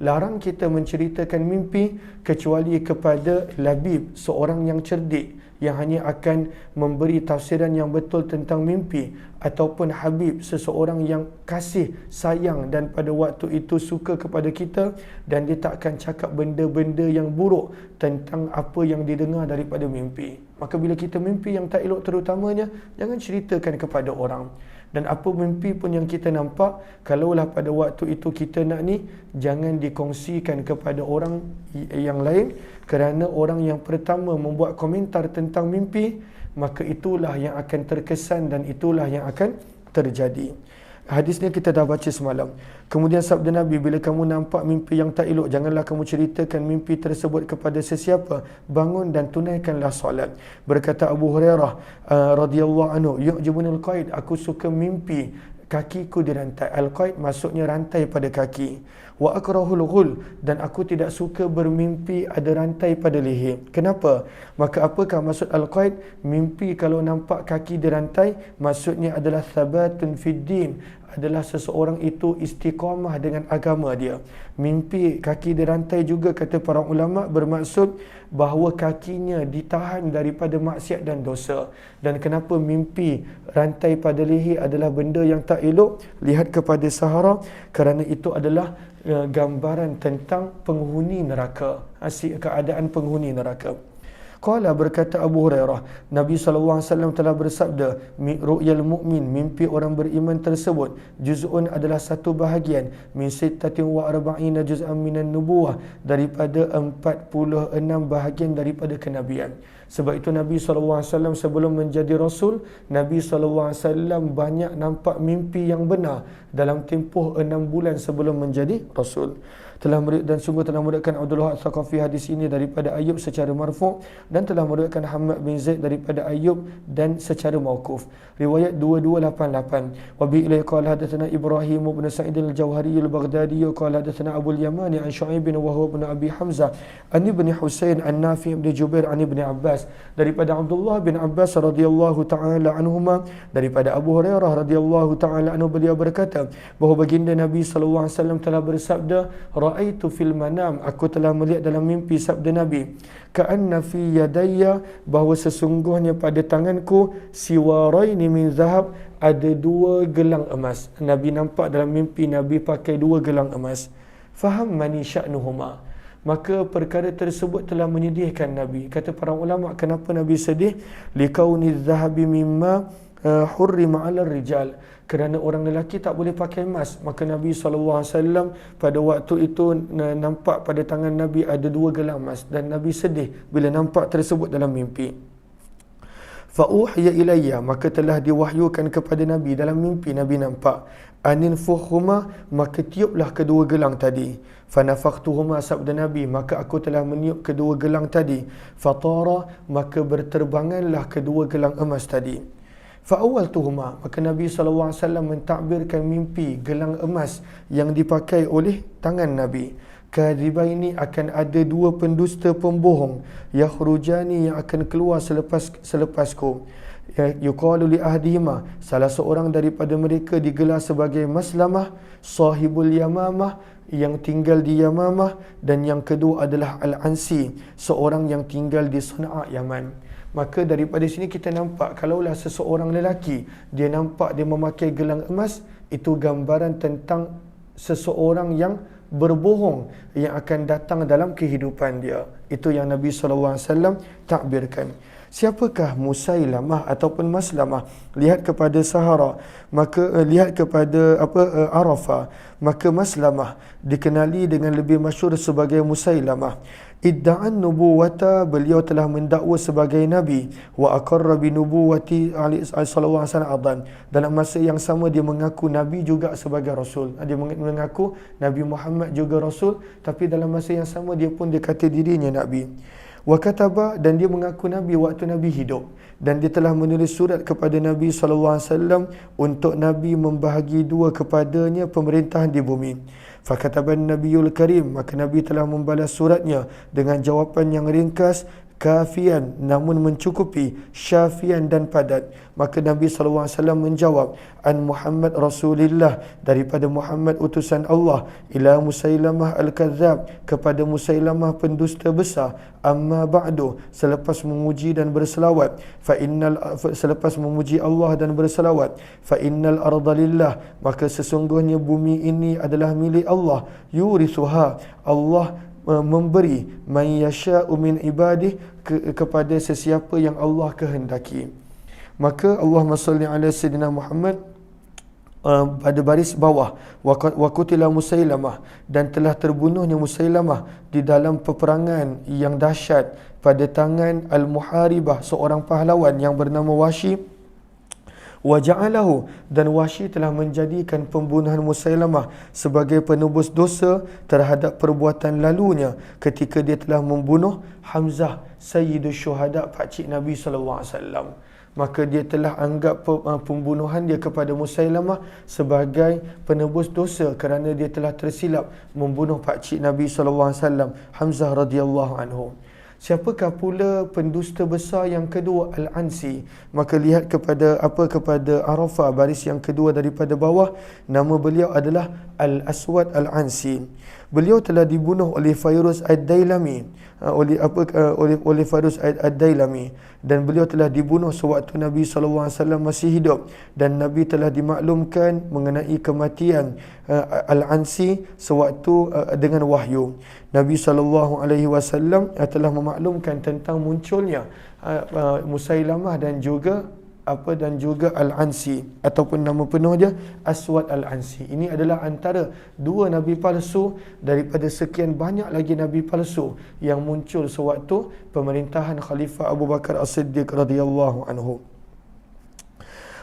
larang kita menceritakan mimpi kecuali kepada labib, seorang yang cerdik, yang hanya akan memberi tafsiran yang betul tentang mimpi, ataupun habib, seseorang yang kasih, sayang dan pada waktu itu suka kepada kita, dan dia tak akan cakap benda-benda yang buruk tentang apa yang didengar daripada mimpi. Maka bila kita mimpi yang tak elok terutamanya, jangan ceritakan kepada orang. Dan apa mimpi pun yang kita nampak, kalaulah pada waktu itu kita nak ni, jangan dikongsikan kepada orang yang lain, kerana orang yang pertama membuat komentar tentang mimpi, maka itulah yang akan terkesan dan itulah yang akan terjadi. Hadis ni kita dah baca semalam. Kemudian sabda Nabi, bila kamu nampak mimpi yang tak elok, janganlah kamu ceritakan mimpi tersebut kepada sesiapa. Bangun dan tunaikanlah solat. Berkata Abu Hurairah radhiyallahu anhu, yu'jibunil qaid, aku suka mimpi kakiku dirantai. Al-qaid maksudnya rantai pada kaki. wa akrahul ghul, dan aku tidak suka bermimpi ada rantai pada leher. Kenapa? Maka apakah maksud al-qaid? Mimpi kalau nampak kaki dirantai, maksudnya adalah thabatun fid din, adalah seseorang itu istiqamah dengan agama dia. Mimpi kaki dirantai juga, kata para ulama, bermaksud bahawa kakinya ditahan daripada maksiat dan dosa. Dan kenapa mimpi rantai pada leher adalah benda yang tak elok? Lihat kepada Sahara, kerana itu adalah gambaran tentang penghuni neraka, keadaan penghuni neraka. Qala, berkata Abu Hurairah, Nabi SAW telah bersabda, ru'yal mu'min, mimpi orang beriman tersebut, juz'un adalah satu bahagian, min sittatin wa arba'ina juz'an minan nubuwah, daripada 46 bahagian daripada kenabian. Sebab itu Nabi SAW sebelum menjadi Rasul, Nabi SAW banyak nampak mimpi yang benar dalam tempoh 6 bulan sebelum menjadi Rasul. Dan sungguh telah meriwayatkan Abdul Wahab Thaqafi hadis ini daripada Ayyub secara marfu', dan telah meriwayatkan Hamad bin Zaid daripada Ayyub dan secara mauquf. Riwayat 2288. Wa bi ilai qala hadatsana Ibrahim bin Sa'id al-Jauhari al-Baghdadi qala hadatsana Abu al-Yamani an Syu'aib bin Wahab bin Abi Hamzah an Ibn Husain an Nafi' bin Jubair an Ibn Abbas, daripada Abdullah bin Abbas radhiyallahu taala anhuma, daripada Abu Hurairah radhiyallahu taala anhu, beliau berkata bahawa baginda Nabi sallallahu alaihi wasallam telah bersabda, ra'aitu fil manam, aku telah melihat dalam mimpi, sabda Nabi, ka'anna fi yadayya, bahawa sesungguhnya pada tanganku, siwaraini min zahab, ada 2 gelang emas. Nabi nampak dalam mimpi Nabi pakai 2 gelang emas. Faham mani sya'nuhuma, maka perkara tersebut telah menyedihkan Nabi. Kata para ulama, kenapa Nabi sedih? Likauni zahabi mimma hurrima 'ala rijal, kerana orang lelaki tak boleh pakai emas. Maka Nabi SAW pada waktu itu nampak pada tangan Nabi ada 2 gelang emas, dan Nabi sedih bila nampak tersebut dalam mimpi. Fa'uhiya ilayya, maka telah diwahyukan kepada Nabi dalam mimpi. Nabi nampak aninfuhuma, maka tiuplah kedua gelang tadi. Fanafaktuhuma, sabda Nabi, maka aku telah meniup kedua gelang tadi. Fatara, maka berterbanganlah kedua gelang emas tadi. Fa'awaltuhuma, maka Nabi SAW mentakbirkan mimpi gelang emas yang dipakai oleh tangan Nabi. Kadhibaini, akan ada 2 pendusta pembohong, yakhrujani, yang akan keluar selepasku. Yuqalu li ahdihima, salah seorang daripada mereka digelar sebagai Maslamah, sahibul Yamamah, yang tinggal di Yamamah, dan yang kedua adalah Al-Ansi, seorang yang tinggal di Sana'a, Yaman. Maka daripada sini kita nampak, kalaulah seseorang lelaki dia nampak dia memakai gelang emas, itu gambaran tentang seseorang yang berbohong yang akan datang dalam kehidupan dia. Itu yang Nabi SAW takbirkan. Siapakah Musailamah ataupun Maslamah? Lihat kepada Sahara, maka lihat kepada Arafah, maka Maslamah dikenali dengan lebih masyhur sebagai Musailamah. Idda'an nubuwata, beliau telah mendakwa sebagai Nabi, wa aqarra bi nubuwati sallallahu alaihi wasallam. Dalam masa yang sama dia mengaku Nabi juga sebagai Rasul. Dia mengaku Nabi Muhammad juga Rasul, tapi dalam masa yang sama dia pun dikata dirinya Nabi. Wa kataba, dan dia mengaku Nabi waktu Nabi hidup, dan dia telah menulis surat kepada Nabi SAW untuk Nabi membahagi 2 kepadanya pemerintahan di bumi. Fakataban Nabiyul Karim, maka Nabi telah membalas suratnya dengan jawapan yang ringkas, kafian namun mencukupi, syafian dan padat. Maka Nabi SAW menjawab, an Muhammad Rasulillah, daripada Muhammad utusan Allah, ila Musailamah al-Kadzab, kepada Musailamah pendusta besar, amma ba'du, selepas memuji dan berselawat, selepas memuji Allah dan berselawat, fa innal arda lillah, maka sesungguhnya bumi ini adalah milik Allah, yurithuha, Allah memberi man yasha'u min ibadih, kepada sesiapa yang Allah kehendaki. Maka Allahumma salli ala sayyidina Muhammad, pada baris bawah, wa qutila Musailamah, dan telah terbunuhnya Musailamah di dalam peperangan yang dahsyat pada tangan Al-Muharibah, seorang pahlawan yang bernama Wahsy. Wa ja'alahu, dan Wahsy telah menjadikan pembunuhan Musailamah sebagai penebus dosa terhadap perbuatan lalunya ketika dia telah membunuh Hamzah, Sayyidus Syuhada, pakcik Nabi SAW. maka dia telah anggap pembunuhan dia kepada Musailamah sebagai penebus dosa kerana dia telah tersilap membunuh pakcik Nabi SAW, Hamzah radhiyallahu anhu. Siapakah pula pendusta besar yang kedua? Al-Ansi. Maka lihat kepada Arafah, baris yang kedua daripada bawah, nama beliau adalah Al-Aswad Al-Ansi. Beliau telah dibunuh oleh Fairuz Ad-Dailami, oleh Fairuz Ad-Dailami, dan beliau telah dibunuh sewaktu Nabi SAW masih hidup, dan Nabi telah dimaklumkan mengenai kematian Al-Ansi sewaktu dengan wahyu. Nabi SAW telah memaklumkan tentang munculnya Musailamah dan juga Al-Ansi, ataupun nama penuh dia Aswad Al-Ansi. Ini adalah antara dua nabi palsu daripada sekian banyak lagi nabi palsu yang muncul sewaktu pemerintahan Khalifah Abu Bakar As-Siddiq radhiyallahu anhu.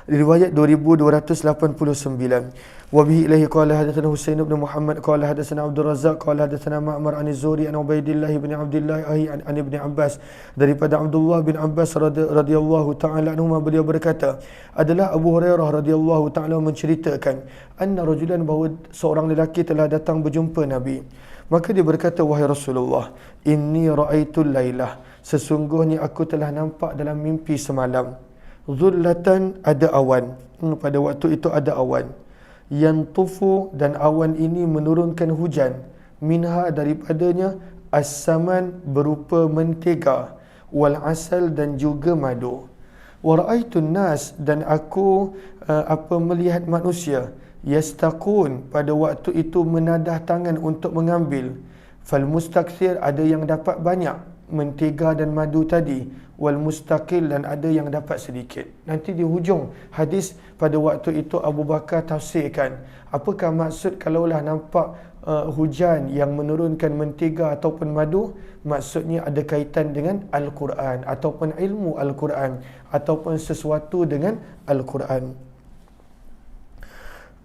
Riwayat 2289. Wa bihi ilaihi qala hadatsana Husain bin Muhammad qala hadatsana Abdul Razzaq qala hadatsana Ma'mar an Az-Zuhri an Ubaidillah bin Abdullah an Ibn Abbas, daripada Abdullah bin Abbas radhiyallahu taala anhuma, beliau berkata, adalah Abu Hurairah radhiyallahu taala menceritakan, anna rajulan, bahawa seorang lelaki telah datang berjumpa Nabi. Maka dia berkata, wahai Rasulullah, inni ra'aitul lailah, sesungguhnya aku telah nampak dalam mimpi semalam, zullatan, ada awan. Pada waktu itu ada awan, yantufu, dan awan ini menurunkan hujan, minha, daripadanya, as-saman, berupa mentega, wal asal, dan juga madu. Wa ra'aitun nas, dan aku melihat manusia, yastaqun, pada waktu itu menadah tangan untuk mengambil, fal mustakthir, ada yang dapat banyak mentega dan madu tadi, wal mustaqil, dan ada yang dapat sedikit. Nanti di hujung hadis pada waktu itu Abu Bakar tafsirkan apakah maksud kalaulah nampak hujan yang menurunkan mentega ataupun madu. Maksudnya ada kaitan dengan Al-Quran ataupun ilmu Al-Quran ataupun sesuatu dengan Al-Quran.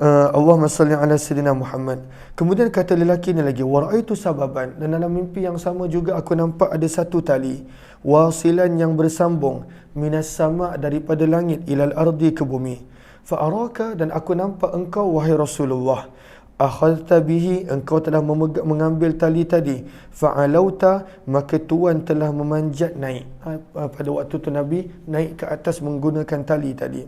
Allahumma salli ala Sayyidina Muhammad. Kemudian kata lelaki ni lagi, waraitu sababan, dan dalam mimpi yang sama juga aku nampak ada satu tali, wasilan, yang bersambung, minas sama, daripada langit, ilal ardi, ke bumi. Fa araka, dan aku nampak engkau wahai Rasulullah, akhadta bihi, engkau telah mengambil tali tadi, fa'alauta, maka Tuhan telah memanjat naik. Pada waktu tu Nabi naik ke atas menggunakan tali tadi.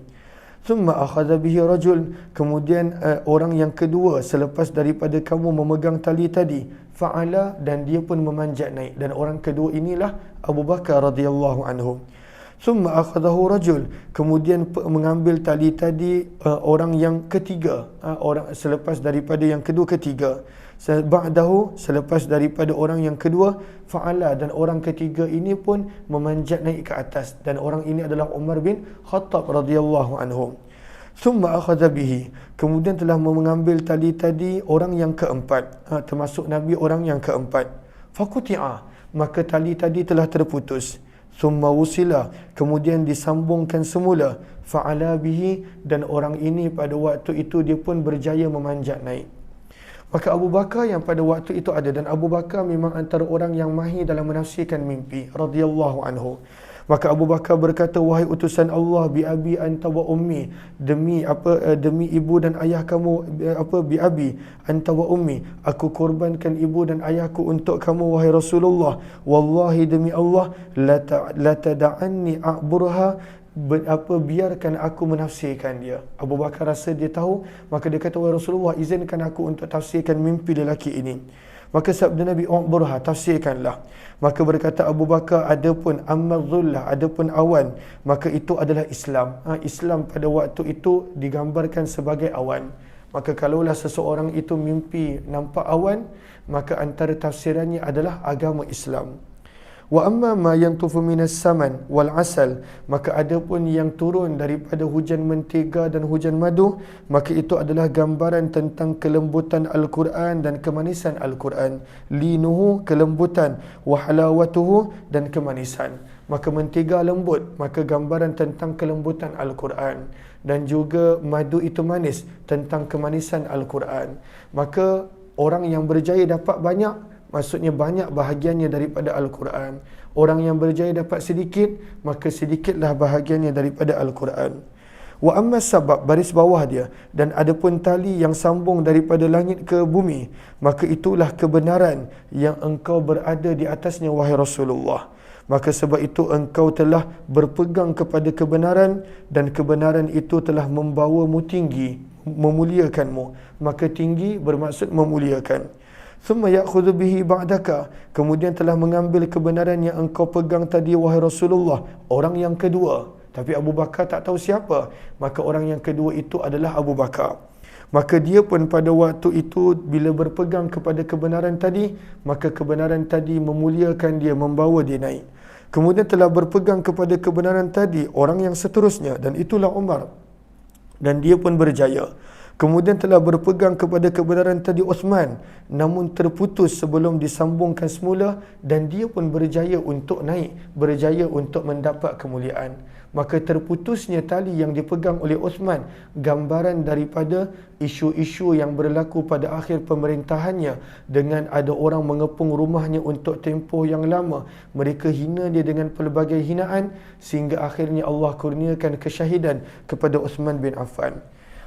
Thumma akhadha bihi rajul, kemudian orang yang kedua selepas daripada kamu memegang tali tadi, fa'ala, dan dia pun memanjat naik, dan orang kedua inilah Abu Bakar radhiyallahu anhu. Thumma akhadahu rajul, kemudian mengambil tali tadi orang yang ketiga, orang selepas daripada yang kedua ketiga, ba'dahu, selepas daripada orang yang kedua, fa'ala, dan orang ketiga ini pun memanjat naik ke atas, dan orang ini adalah Umar bin Khattab radhiyallahu anhu. Thumma akhadha bihi, kemudian telah mengambil tali tadi orang yang keempat, termasuk Nabi orang yang keempat. Faquti'a, maka tali tadi telah terputus. Thumma wusila, kemudian disambungkan semula. Fa'ala bihi, dan orang ini pada waktu itu dia pun berjaya memanjat naik. Maka Abu Bakar yang pada waktu itu ada, dan Abu Bakar memang antara orang yang mahir dalam menafsirkan mimpi radhiyallahu anhu. Maka Abu Bakar berkata, wahai utusan Allah, bi abi anta wa ummi, demi ibu dan ayah kamu, bi abi anta wa ummi, aku korbankan ibu dan ayahku untuk kamu wahai Rasulullah. Wallahi, demi Allah, la tada'anni a'burha, biarkan aku menafsirkan dia. Abu Bakar rasa dia tahu, maka dia kata, wahai Rasulullah, izinkan aku untuk tafsirkan mimpi lelaki ini. Maka sabda Nabi, "U'burha, tafsirkanlah." Maka berkata Abu Bakar, adapun amadzullah, adapun awan, maka itu adalah Islam. Islam pada waktu itu digambarkan sebagai awan. Maka kalaulah seseorang itu mimpi nampak awan, maka antara tafsirannya adalah agama Islam. Wa amma ma yantufu minas saman wal asal, maka adapun yang turun daripada hujan mentega dan hujan madu, maka itu adalah gambaran tentang kelembutan Al-Quran dan kemanisan Al-Quran. Linuhu, kelembutan, wa halawatuhu, dan kemanisan. Maka mentega lembut, maka gambaran tentang kelembutan Al-Quran, dan juga madu itu manis, tentang kemanisan Al-Quran. Maka orang yang berjaya dapat banyak, maksudnya banyak bahagiannya daripada Al-Quran. Orang yang berjaya dapat sedikit, maka sedikitlah bahagiannya daripada Al-Quran. Wa amma sabab, baris bawah dia, dan adapun tali yang sambung daripada langit ke bumi, maka itulah kebenaran yang engkau berada di atasnya, wahai Rasulullah. Maka sebab itu engkau telah berpegang kepada kebenaran, dan kebenaran itu telah membawamu tinggi, memuliakanmu. Maka tinggi bermaksud memuliakan. Thumma ya'khudhu bihi ba'daka, kemudian telah mengambil kebenaran yang engkau pegang tadi, wahai Rasulullah, orang yang kedua. Tapi Abu Bakar tak tahu siapa, maka orang yang kedua itu adalah Abu Bakar. Maka dia pun pada waktu itu bila berpegang kepada kebenaran tadi, maka kebenaran tadi memuliakan dia, membawa dia naik. Kemudian telah berpegang kepada kebenaran tadi orang yang seterusnya, dan itulah Umar, dan dia pun berjaya. Kemudian telah berpegang kepada kebenaran tadi Uthman, namun terputus sebelum disambungkan semula, dan dia pun berjaya untuk naik, berjaya untuk mendapat kemuliaan. Maka terputusnya tali yang dipegang oleh Uthman, gambaran daripada isu-isu yang berlaku pada akhir pemerintahannya, dengan ada orang mengepung rumahnya untuk tempoh yang lama. Mereka hina dia dengan pelbagai hinaan, sehingga akhirnya Allah kurniakan kesyahidan kepada Uthman bin Affan.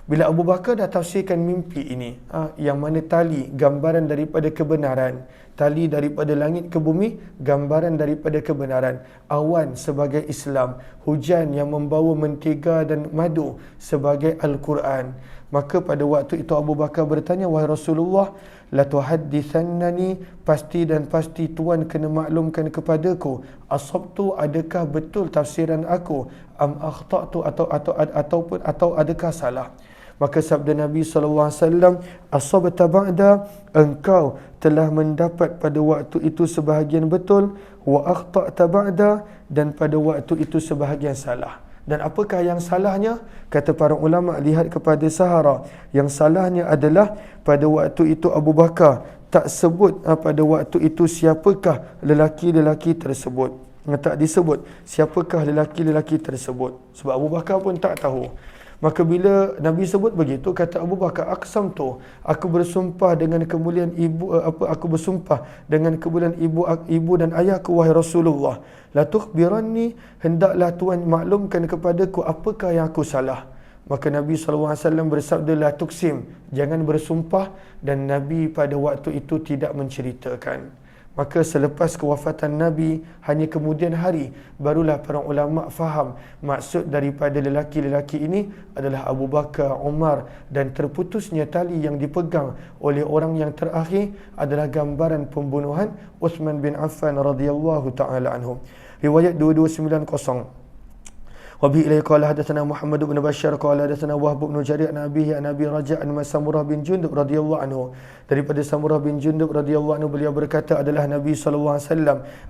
Bila Abu Bakar dah tafsirkan mimpi ini, yang mana tali gambaran daripada kebenaran, tali daripada langit ke bumi gambaran daripada kebenaran, awan sebagai Islam, hujan yang membawa mentega dan madu sebagai Al-Quran, maka pada waktu itu Abu Bakar bertanya, wahai Rasulullah, la tuhaddithannani, pasti dan pasti Tuan kena maklumkan kepadaku, asabtu, adakah betul tafsiran aku, am akhtatu, atau adakah salah. Maka sabda Nabi SAW, asabta ba'da, engkau telah mendapat pada waktu itu sebahagian betul, wa akhta'ta ba'da, dan pada waktu itu sebahagian salah. Dan apakah yang salahnya? Kata para ulama, lihat kepada Sahara. Yang salahnya adalah pada waktu itu Abu Bakar tak sebut pada waktu itu siapakah lelaki-lelaki tersebut. Tak disebut siapakah lelaki-lelaki tersebut, sebab Abu Bakar pun tak tahu. Maka bila Nabi sebut begitu, kata Abu Bakar, aqsamtu, aku bersumpah dengan kemuliaan aku bersumpah dengan kemuliaan ibu dan ayahku, wahai Rasulullah, la tukhbiranni, hendaklah Tuan maklumkan kepadaku apakah yang aku salah. Maka Nabi SAW bersabda, la tuksim, jangan bersumpah, dan Nabi pada waktu itu tidak menceritakan. Maka selepas kewafatan Nabi, hanya kemudian hari, barulah para ulama faham maksud daripada lelaki-lelaki ini adalah Abu Bakar, Umar, dan terputusnya tali yang dipegang oleh orang yang terakhir adalah gambaran pembunuhan Uthman bin Affan radhiyallahu ta'ala anhu. Riwayat 2290. Wabi ilai qala hadatsana Muhammad bin Bashar qala hadatsana Wahb bin Jarir an Abihi an Abi Raja' an Samurah bin Jundub radhiyallahu anhu. Daripada Samurah bin Jundub radhiyallahu anhu, beliau berkata, adalah Nabi SAW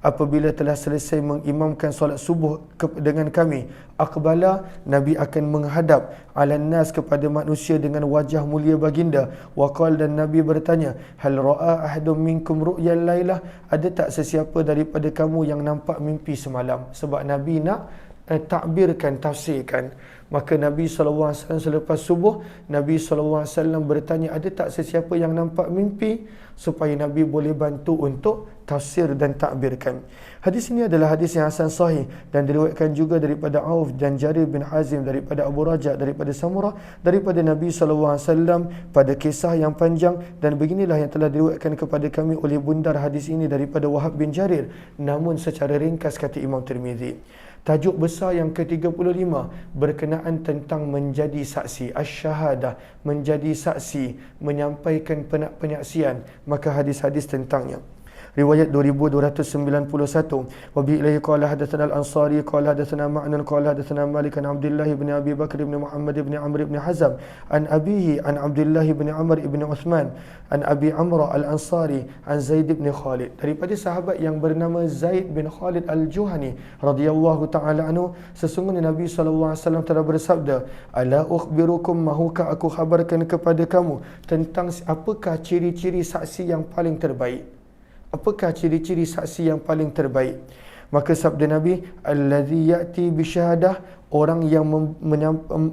apabila telah selesai mengimamkan solat subuh dengan kami, aqbala, Nabi akan menghadap ala nas, kepada manusia dengan wajah mulia baginda, waqal, dan Nabi bertanya, hal ra'a ahadum minkum ru'yal lailah, ada tak sesiapa daripada kamu yang nampak mimpi semalam. Sebab Nabi nak takbirkan, tafsirkan. Maka Nabi SAW selepas subuh, Nabi SAW bertanya, ada tak sesiapa yang nampak mimpi, supaya Nabi boleh bantu untuk tafsir dan takbirkan. Hadis ini adalah hadis yang hasan sahih, dan diriwayatkan juga daripada Auf dan Jarir bin Hazim, daripada Abu Raja', daripada Samurah, daripada Nabi SAW pada kisah yang panjang. Dan beginilah yang telah diriwayatkan kepada kami oleh bundar hadis ini daripada Wahab bin Jarir, namun secara ringkas, kata Imam Tirmizi. Tajuk besar yang ke-35 berkenaan tentang menjadi saksi, asy-syahadah, menjadi saksi, menyampaikan penyaksian, maka hadis-hadis tentangnya. Riwayat 2291. Wa bi ilaihi qala hadatsana al-Ansari qala hadatsana Ma'nan qala hadatsana Malik an Abdullah bin Abi Bakr bin Muhammad bin Amr bin Hazm an abihi an Abdullah bin Amr bin Uthman an Abi Amr al-Ansari an Zaid bin Khalid, daripada sahabat yang bernama Zaid bin Khalid al-Juhani radhiyallahu ta'ala anhu, sesungguhnya Nabi SAW telah bersabda, ala ukhbirukum, mahukah aku khabarkan kepada kamu tentang apakah ciri-ciri saksi yang paling terbaik. Apakah ciri-ciri saksi yang paling terbaik? Maka sabda Nabi, allazi ya'ti bisyahadah, orang yang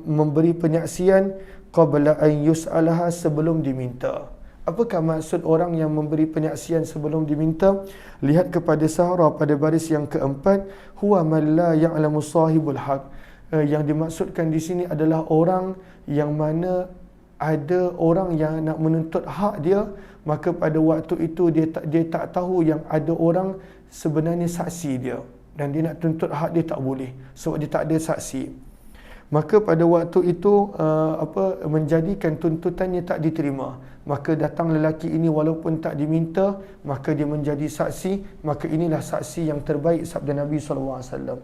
memberi penyaksian qabla an yus'alaha, sebelum diminta. Apakah maksud orang yang memberi penyaksian sebelum diminta? Lihat kepada Sahara pada baris yang keempat, huwa man la ya'lamu sahibul haq. Yang dimaksudkan di sini adalah orang yang mana ada orang yang nak menuntut hak dia, maka pada waktu itu dia tak tahu yang ada orang sebenarnya saksi dia, dan dia nak tuntut hak dia tak boleh sebab dia tak ada saksi. Maka pada waktu itu menjadikan tuntutannya tak diterima, maka datang lelaki ini walaupun tak diminta, maka dia menjadi saksi. Maka inilah saksi yang terbaik sabda Nabi SAW.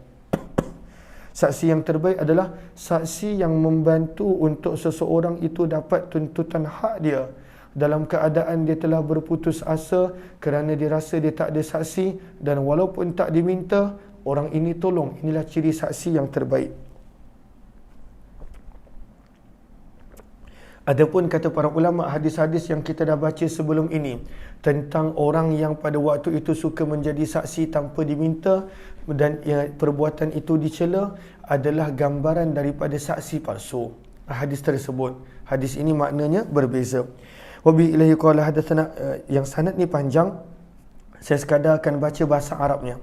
Saksi yang terbaik adalah saksi yang membantu untuk seseorang itu dapat tuntutan hak dia dalam keadaan dia telah berputus asa kerana dia rasa dia tak ada saksi, dan walaupun tak diminta, orang ini tolong. Inilah ciri saksi yang terbaik. Adapun kata para ulama, hadis-hadis yang kita dah baca sebelum ini tentang orang yang pada waktu itu suka menjadi saksi tanpa diminta dan perbuatan itu dicela adalah gambaran daripada saksi palsu. Hadis tersebut, hadis ini maknanya berbeza. Wabi ilahi qala hadatsana, yang sanad ni panjang, saya sekadar akan baca bahasa Arabnya.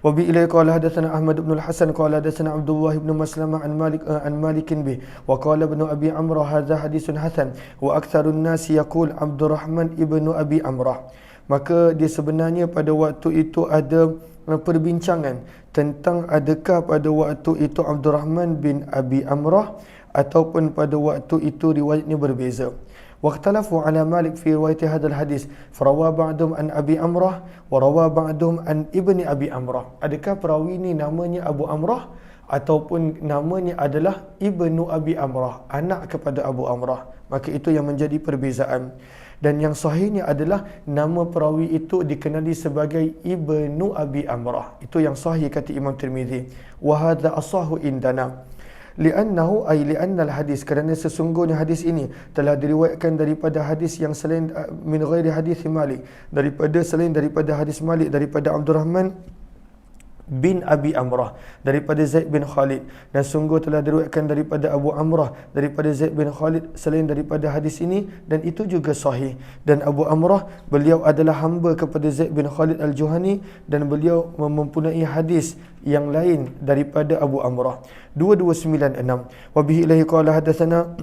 Wabi ilai qala hadatsana Ahmad bin al-Hasan qala hadatsana Abdullah bin Maslamah an Malik bi wa qala ibn Abi Amrah hadza haditsun hasan wa aktsarun nas yaqul Abdurrahman ibn Abi Amrah. Maka dia sebenarnya pada waktu itu ada perbincangan tentang adakah pada waktu itu Abdurrahman bin Abi Amrah ataupun pada waktu itu riwayatnya berbeza. واختلفوا على مالك في رواية هذا الحديث فروى بعضهم عن أبي أمرة وروى بعضهم عن ابن أبي أمرة. Adakah perawi ini namanya Abu Amrah ataupun namanya adalah Ibnu Abi Amrah, anak kepada Abu Amrah? Maka itu yang menjadi perbezaan. Dan yang sahihnya adalah nama perawi itu dikenali sebagai Ibnu Abi Amrah. Itu yang sahih kata Imam Tirmizi. Wa hadza asahu indana. Li'annahu ay li'annal hadis, kerana sesungguhnya hadis ini telah diriwayatkan daripada hadis yang selain min ghairi hadis Malik, selain daripada hadis Malik daripada Abdurrahman bin Abi Amrah daripada Zaid bin Khalid, dan sungguh telah diriwayatkan daripada Abu Amrah daripada Zaid bin Khalid selain daripada hadis ini, dan itu juga sahih. Dan Abu Amrah, beliau adalah hamba kepada Zaid bin Khalid al-Juhani, dan beliau mempunyai hadis yang lain daripada Abu Amrah. 2296. Wa bihi ilahi qala hadatsana,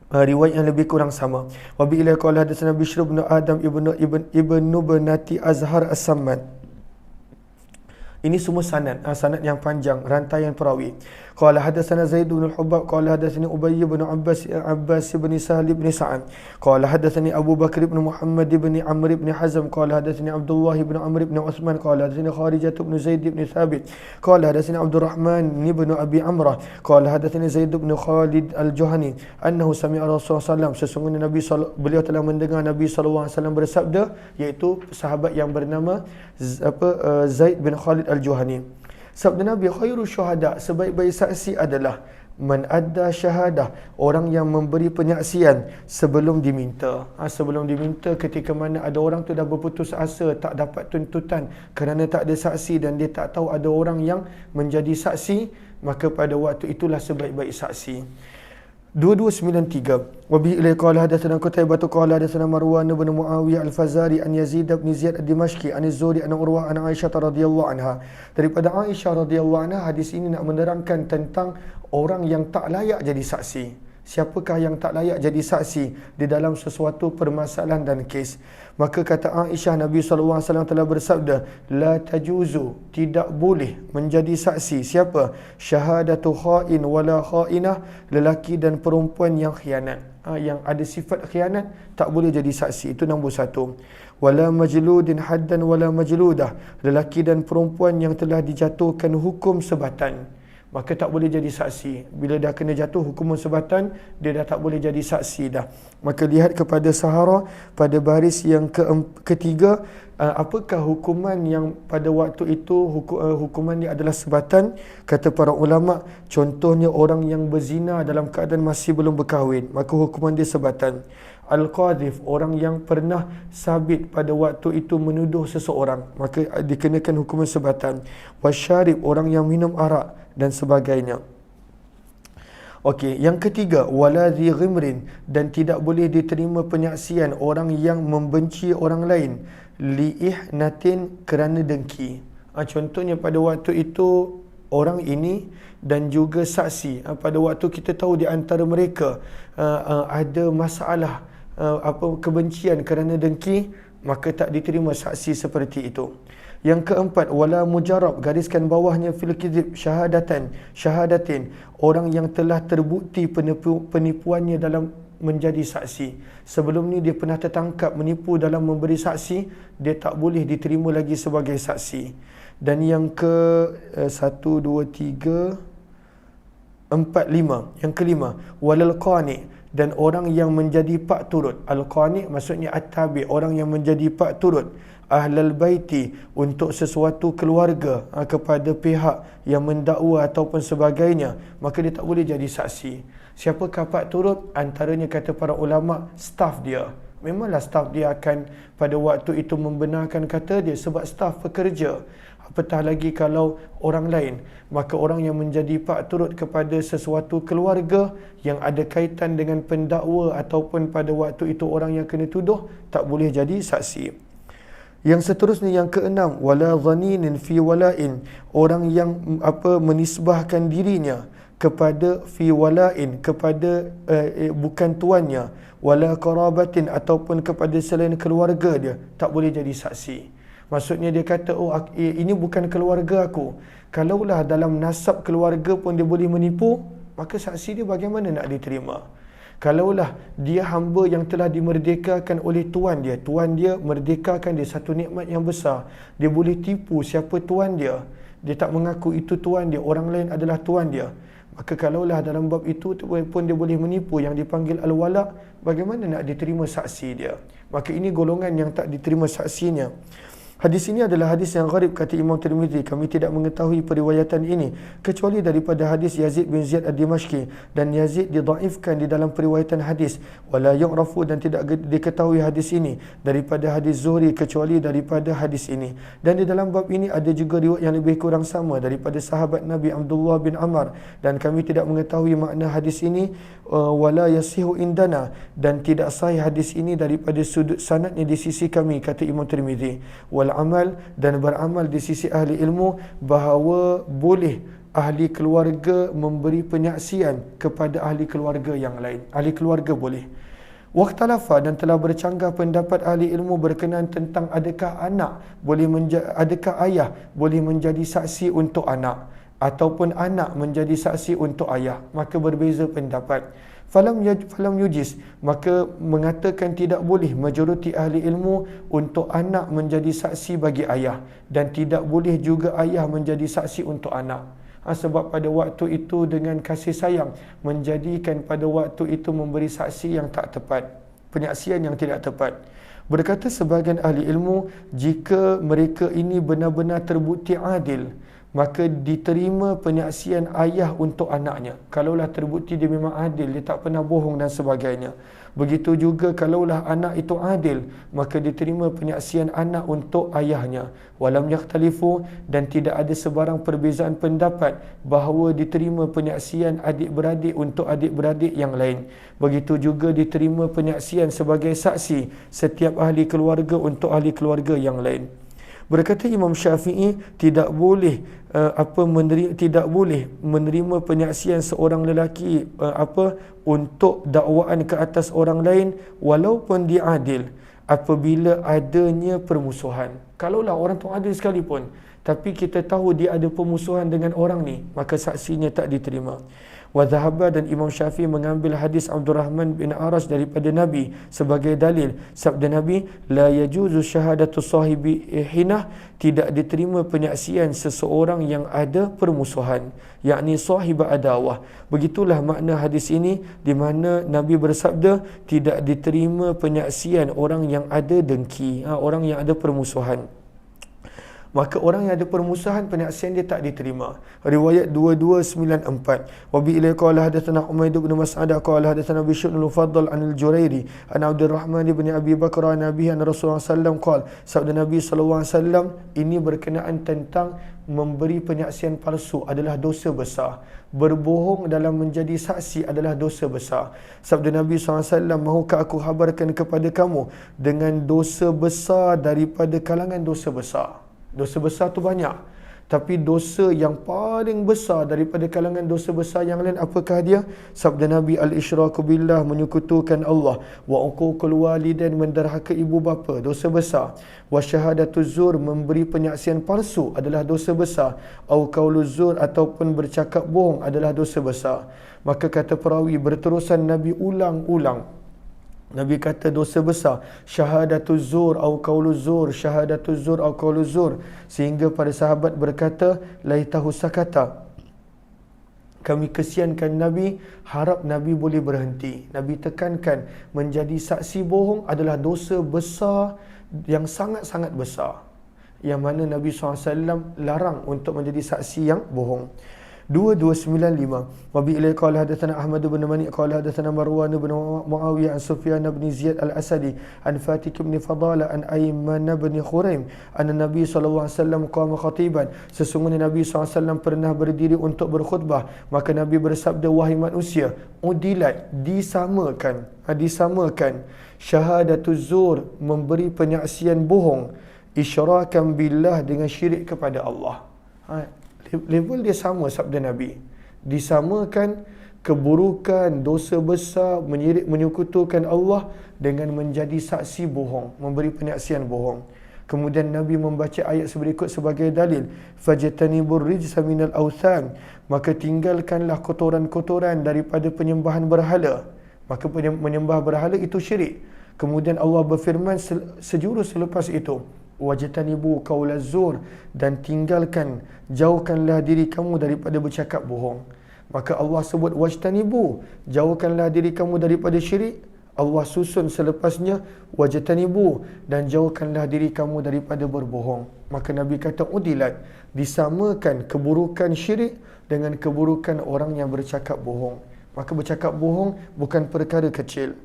riwayat yang lebih kurang sama. Wa bihi ilahi qala hadatsana Bishr bin Adam ibnu Banati Azhar As-Sammad. Ini semua sanad, sanad yang panjang, rantaian perawi. Qala hadatsana Zaid bin al-Hubbab qala hadatsani Ubay bin Abbas bin Sahl bin Sa'ad qala hadatsani Abu Bakr bin Muhammad bin Amr bin Hazm qala hadatsani Abdullah bin Amr bin Uthman qala hadatsani Kharijah bin Zaid bin Thabit qala hadatsani Abdurrahman bin Abi Amrah qala hadatsani Zaid bin Khalid al-Juhani annahu sami'a Rasulullah sallallahu, sesungguhnya beliau telah mendengar Nabi sallallahu alaihi wasallam bersabda, iaitu sahabat yang bernama Zaid bin Khalid al-Juhani. Sabda Nabi, khairu syuhada, sebaik-baik saksi adalah man adda syahadah, orang yang memberi penyaksian sebelum diminta. Sebelum diminta, ketika mana ada orang tu dah berputus asa, tak dapat tuntutan kerana tak ada saksi, dan dia tak tahu ada orang yang menjadi saksi, maka pada waktu itulah sebaik-baik saksi. 2293. Wa bihi ilai qala hadatsana Qutaibah qala hadatsana Marwan bin Muawiyah al-Fazari an Yazid bin Ziyad ad-Dimashqi an Az-Zuhri an Urwah an Aisyah radhiyallahu anha. Daripada Aisyah radhiyallahu anha, hadis ini nak menerangkan tentang orang yang tak layak jadi saksi. Siapakah yang tak layak jadi saksi di dalam sesuatu permasalahan dan kes? Maka kata Aisyah, Nabi SAW telah bersabda, la tajuzu, tidak boleh menjadi saksi. Siapa? Syahadatu kha'in wala kha'inah, lelaki dan perempuan yang khianat. Yang ada sifat khianat tak boleh jadi saksi. Itu nombor satu. Wala majludin haddan wala majludah, lelaki dan perempuan yang telah dijatuhkan hukum sebatan, maka tak boleh jadi saksi. Bila dah kena jatuh hukuman sebatan, dia dah tak boleh jadi saksi dah. Maka lihat kepada Sahara pada baris yang ketiga, apakah hukuman yang pada waktu itu hukuman dia adalah sebatan? Kata para ulama, contohnya orang yang berzina dalam keadaan masih belum berkahwin, maka hukuman dia sebatan. Al-Qadhif, orang yang pernah sabit pada waktu itu menuduh seseorang, maka dikenakan hukuman sebatan. Wasyarib, orang yang minum arak dan sebagainya. Okey, yang ketiga, wala dhi ghimrin, dan tidak boleh diterima penyaksian orang yang membenci orang lain liihnatin, kerana dengki. Contohnya pada waktu itu orang ini dan juga saksi, pada waktu kita tahu di antara mereka ada masalah kebencian kerana dengki, maka tak diterima saksi seperti itu. Yang keempat, wala mujarab, gariskan bawahnya, fil kizib, syahadatin, orang yang telah terbukti penipuannya dalam menjadi saksi. Sebelum ni dia pernah tertangkap menipu dalam memberi saksi, dia tak boleh diterima lagi sebagai saksi. Dan yang ke 1, 2, 3, 4, 5. Yang kelima, walal qani, dan orang yang menjadi pak turut. Al-qani maksudnya at-tabi, orang yang menjadi pak turut ahlal baiti, untuk sesuatu keluarga, kepada pihak yang mendakwa ataupun sebagainya, maka dia tak boleh jadi saksi. Siapakah pak turut? Antaranya kata para ulama, staf dia. Memanglah staf dia akan pada waktu itu membenarkan kata dia, sebab staf pekerja. Apatah lagi kalau orang lain. Maka orang yang menjadi pak turut kepada sesuatu keluarga yang ada kaitan dengan pendakwa ataupun pada waktu itu orang yang kena tuduh, tak boleh jadi saksi. Yang seterusnya, yang keenam, wala dhaninin fi wala'in, orang yang menisbahkan dirinya kepada fi wala'in, kepada bukan tuannya, wala qarabatin, ataupun kepada selain keluarga dia, tak boleh jadi saksi. Maksudnya dia kata, oh ini bukan keluarga aku. Kalaulah dalam nasab keluarga pun dia boleh menipu, maka saksi dia bagaimana nak diterima? Kalaulah dia hamba yang telah dimerdekakan oleh tuan dia merdekakan dia, satu nikmat yang besar, dia boleh tipu siapa tuan dia tak mengaku itu tuan dia, orang lain adalah tuan dia, maka kalaulah dalam bab itu pun dia boleh menipu yang dipanggil al-wala, bagaimana nak diterima saksi dia? Maka ini golongan yang tak diterima saksinya. Hadis ini adalah hadis yang gharib, kata Imam Tirmizi. Kami tidak mengetahui periwayatan ini kecuali daripada hadis Yazid bin Ziyad ad-Dimashqi, dan Yazid didhaifkan di dalam periwayatan hadis. Wala yu'rafu, dan tidak diketahui hadis ini daripada hadis Zuhri kecuali daripada hadis ini. Dan di dalam bab ini ada juga riwayat yang lebih kurang sama daripada sahabat Nabi Abdullah bin Amr, dan kami tidak mengetahui makna hadis ini. Wala yasihu indana, dan tidak sahih hadis ini daripada sudut sanadnya di sisi kami, kata Imam Tirmizi. Wal amal, dan beramal di sisi ahli ilmu bahawa boleh ahli keluarga memberi penyaksian kepada ahli keluarga yang lain. Ahli keluarga boleh. Waqtalafa, dan telah bercanggah pendapat ahli ilmu berkenaan tentang adakah adakah ayah boleh menjadi saksi untuk anak, ataupun anak menjadi saksi untuk ayah. Maka berbeza pendapat. Falam yujis, maka mengatakan tidak boleh majoriti ahli ilmu untuk anak menjadi saksi bagi ayah, dan tidak boleh juga ayah menjadi saksi untuk anak. Sebab pada waktu itu dengan kasih sayang menjadikan pada waktu itu memberi saksi yang tak tepat, penyaksian yang tidak tepat. Berkata sebahagian ahli ilmu, jika mereka ini benar-benar terbukti adil, maka diterima penyaksian ayah untuk anaknya. Kalaulah terbukti dia memang adil, dia tak pernah bohong dan sebagainya. Begitu juga kalaulah anak itu adil, maka diterima penyaksian anak untuk ayahnya. Walam yakhtalifu, dan tidak ada sebarang perbezaan pendapat bahawa diterima penyaksian adik-beradik untuk adik-beradik yang lain. Begitu juga diterima penyaksian sebagai saksi setiap ahli keluarga untuk ahli keluarga yang lain. Berkata Imam Syafi'i, tidak boleh menerima penyaksian seorang lelaki untuk dakwaan ke atas orang lain walaupun dia adil, apabila adanya permusuhan. Kalaulah orang tu adil sekalipun, tapi kita tahu dia ada permusuhan dengan orang ni, maka saksinya tak diterima. Wadhahaba, dan Imam Syafi'i mengambil hadis Abdurrahman bin Arash daripada Nabi sebagai dalil. Sabda Nabi, la yajuzu syahadatu sahibi hinah, tidak diterima penyaksian seseorang yang ada permusuhan, yakni sahiba adawah. Begitulah makna hadis ini, di mana Nabi bersabda tidak diterima penyaksian orang yang ada dengki, orang yang ada permusuhan. maka orang yang ada permusuhan penyaksian dia tak diterima. Riwayat 2294. Wa bi ilai qala hadatsana Umayd bin Mas'ad qala hadatsana Bishr bin Mufaddal an al-Jurairi an Abdurrahman bin Abi Bakr an Nabi an Rasulullah sallallahu alaihi wasallam qala, sabda Nabi sallallahu alaihi wasallam ini berkenaan tentang memberi penyaksian palsu adalah dosa besar. Berbohong dalam menjadi saksi adalah dosa besar. Sabda Nabi SAW, mahukah aku habarkan kepada kamu dengan dosa besar daripada kalangan dosa besar. Dosa besar tu banyak, tapi dosa yang paling besar daripada kalangan dosa besar yang lain apakah dia? Sabda Nabi, al-isyraku billah, menyekutukan Allah, wa uququl walidain, menderhaka ibu bapa, dosa besar, wa syahadatuz zur, memberi penyaksian palsu adalah dosa besar, au qauluz zur, ataupun bercakap bohong adalah dosa besar. Maka kata perawi, berterusan Nabi ulang-ulang, Nabi kata dosa besar, syahadatuz zur au qauluz zur, syahadatuz zur au qauluz zur, sehingga para sahabat berkata, laitahu sakata, kami kesiankan Nabi, harap Nabi boleh berhenti. Nabi tekankan menjadi saksi bohong adalah dosa besar yang sangat-sangat besar, yang mana Nabi SAW larang untuk menjadi saksi yang bohong. 2295. Wa bi ilai qala hadatsana Ahmad bin Mani qala hadatsana Marwan bin Muawiyah an Sufyan bin Ziyad al-Asadi an Fatih bin Fadala an Ayman bin Khuraim anna Nabi sallallahu alaihi wasallam qama khatiban, sesungguhnya Nabi SAW pernah berdiri untuk berkhutbah, maka Nabi bersabda, wahai manusia, udilat, disamakan syahadatuz zur, memberi penyaksian bohong, isyrakan billah, dengan syirik kepada Allah. Level dia sama, sabda Nabi. Disamakan keburukan, dosa besar, menyekutukan Allah dengan menjadi saksi bohong, memberi penyaksian bohong. Kemudian Nabi membaca ayat berikut sebagai dalil, fajtanibur rijsa minal awthan, maka tinggalkanlah kotoran-kotoran daripada penyembahan berhala. Maka menyembah berhala itu syirik. Kemudian Allah berfirman sejurus selepas itu, wajtanibu qaulaz zur, dan tinggalkan, jauhkanlah diri kamu daripada bercakap bohong. Maka Allah sebut wajtanibu, jauhkanlah diri kamu daripada syirik. Allah susun selepasnya wajtanibu, dan jauhkanlah diri kamu daripada berbohong. Maka Nabi kata udilat, disamakan keburukan syirik dengan keburukan orang yang bercakap bohong. Maka bercakap bohong bukan perkara kecil.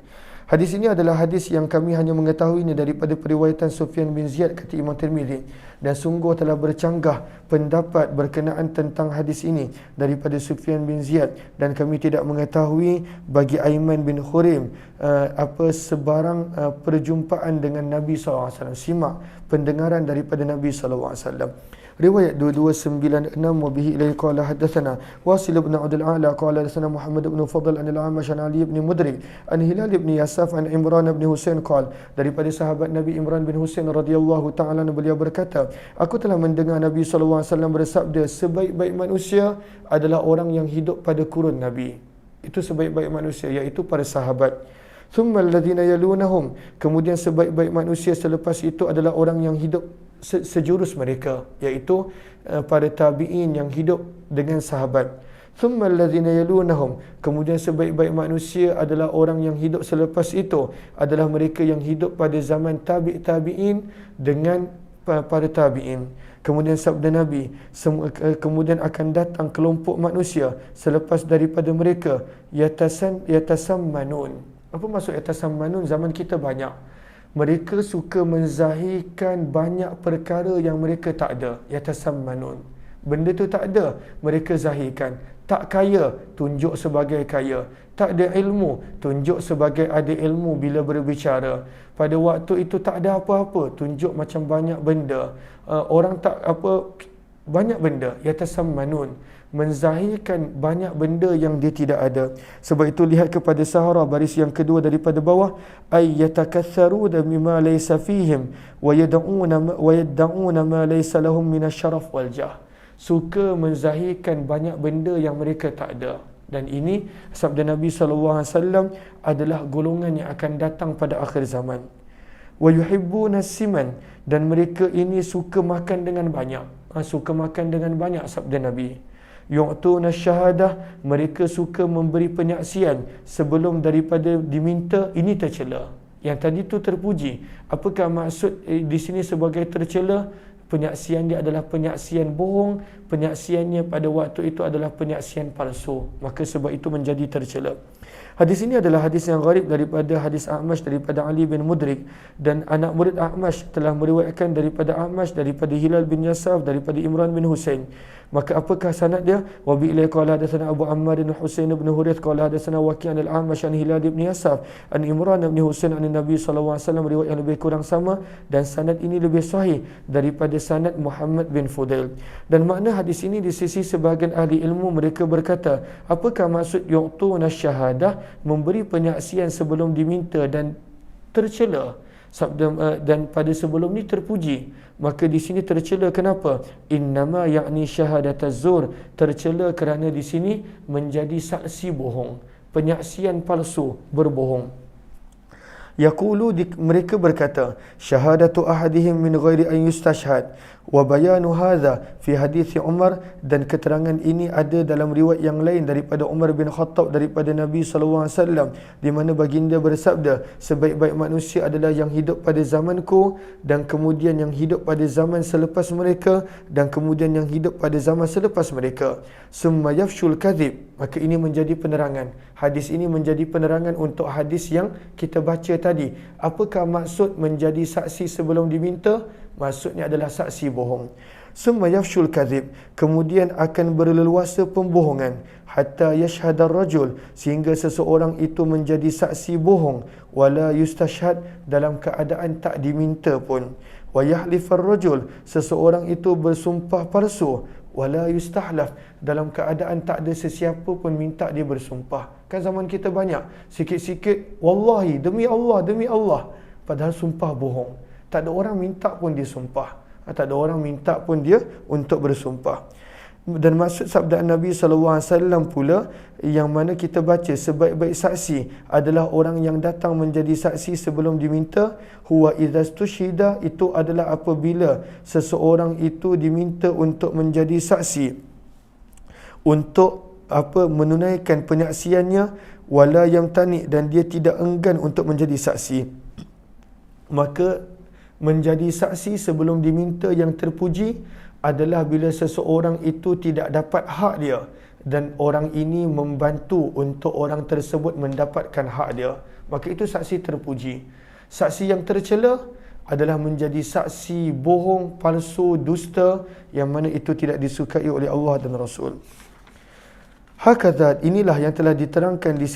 Hadis ini adalah hadis yang kami hanya mengetahuinya daripada periwayatan Sufyan bin Ziyad, kata Imam Tirmizi, dan sungguh telah bercanggah pendapat berkenaan tentang hadis ini daripada Sufyan bin Ziyad, dan kami tidak mengetahui bagi Ayman bin Khurim apa sebarang perjumpaan dengan Nabi SAW. Simak pendengaran daripada Nabi SAW. Riwayat 2296. Wa bihi ilaihi qala hadatsana Wasil bin Abdul A'la qala hadatsana Muhammad bin Fadl an al-Amash an Ali bin Mudrik an Hilal bin Yasaf an Imran bin Husain qala, daripada sahabat Nabi Imran bin Husain radhiyallahu ta'ala, beliau berkata, aku telah mendengar Nabi sallallahu alaihi wasallam bersabda, sebaik-baik manusia adalah orang yang hidup pada kurun Nabi. Itu sebaik-baik manusia, iaitu para sahabat. Thumma alladhina yalunahum, kemudian sebaik-baik manusia selepas itu adalah orang yang hidup sejurus mereka, iaitu para tabi'in yang hidup dengan sahabat. Thumma alladhina yalunahum, kemudian sebaik-baik manusia adalah orang yang hidup selepas itu adalah mereka yang hidup pada zaman tabi'in dengan para tabi'in. Kemudian sabda Nabi, kemudian akan datang kelompok manusia selepas daripada mereka, yatasammanun. Apa maksud yatasammanun? Zaman kita banyak mereka suka menzahirkan banyak perkara yang mereka tak ada. Yatasammanun, benda tu tak ada, mereka zahirkan. Tak kaya, tunjuk sebagai kaya. Tak ada ilmu, tunjuk sebagai ada ilmu bila berbicara. Pada waktu itu tak ada apa-apa, tunjuk macam banyak benda. Orang tak apa, banyak benda. Yatasammanun, menzahirkan banyak benda yang dia tidak ada. Sebab itu lihat kepada Sahara, baris yang kedua daripada bawah, ay yatakatharu mimma laysa fihim wa yad'una ma laysa lahum min asy-syaraf wal jah. Suka menzahirkan banyak benda yang mereka tak ada. Dan ini sabda Nabi SAW adalah golongan yang akan datang pada akhir zaman. Wa yuhibbuna siman, dan mereka ini suka makan dengan banyak. Suka makan dengan banyak, sabda Nabi. Yu'tuna syahadah, mereka suka memberi penyaksian sebelum daripada diminta. Ini tercela. Yang tadi tu terpuji. Apakah maksud di sini sebagai tercela? penyaksian dia adalah penyaksian bohong, penyaksiannya pada waktu itu adalah penyaksian palsu, maka sebab itu menjadi tercela. Hadis ini adalah hadis yang gharib daripada hadis A'mash daripada Ali bin Mudrik, dan anak murid A'mash telah meriwayatkan daripada A'mash daripada Hilal bin Yasaf daripada Imran bin Husain. Maka apakah sanad dia? Wa bi ilai qala hadatsana Abu Ammar bin Husain bin Hurith qala hadatsana Waqi' al-A'mash an Hilal bin Yasaf an Imran bin Husain an Nabi sallallahu alaihi wasallam, riwayat yang lebih kurang sama, dan sanad ini lebih sahih daripada sanad Muhammad bin Fudail. Dan makna hadis ini di sisi sebahagian ahli ilmu, mereka berkata, apakah maksud yu'tuna syahadah, memberi penyaksian sebelum diminta dan tercela, dan pada sebelum ni terpuji. Maka di sini tercela kenapa? Innama ya'ni syahadataz zur, tercela kerana di sini menjadi saksi bohong, penyaksian palsu, berbohong. Yaqulu, mereka berkata, syahadatu ahadihim min ghairi an yustashhad, wa bayanu hadha fi hadis Umar, dan keterangan ini ada dalam riwayat yang lain daripada Umar bin Khattab daripada Nabi SAW, di mana baginda bersabda, sebaik-baik manusia adalah yang hidup pada zamanku, dan kemudian yang hidup pada zaman selepas mereka, dan kemudian yang hidup pada zaman selepas mereka. Summa yafshul kadhib, maka ini menjadi penerangan. Hadis ini menjadi penerangan untuk hadis yang kita baca tadi. Apakah maksud menjadi saksi sebelum diminta? Maksudnya adalah saksi bohong. Summa yafshul kadhib, kemudian akan berleluasa pembohongan, hatta yashhadar rajul, sehingga seseorang itu menjadi saksi bohong, wala yustashhad, dalam keadaan tak diminta pun, wa yahlifar rajul, seseorang itu bersumpah palsu, wala yustahlaf, dalam keadaan tak ada sesiapa pun minta dia bersumpah. Kan zaman kita banyak sikit-sikit wallahi, demi Allah, padahal sumpah bohong. Tak ada orang minta pun dia sumpah, tak ada orang minta pun dia untuk bersumpah. Dan maksud sabda Nabi SAW pula, yang mana kita baca, sebaik-baik saksi adalah orang yang datang menjadi saksi sebelum diminta. Huwa idzastushhida, itu adalah apabila seseorang itu diminta untuk menjadi saksi, untuk menunaikan penyaksiannya, wala yamtani, dan dia tidak enggan untuk menjadi saksi. Maka menjadi saksi sebelum diminta yang terpuji adalah bila seseorang itu tidak dapat hak dia, dan orang ini membantu untuk orang tersebut mendapatkan hak dia, maka itu saksi terpuji. Saksi yang tercela adalah menjadi saksi bohong, palsu, dusta, yang mana itu tidak disukai oleh Allah dan Rasul. Hakadha, inilah yang telah diterangkan di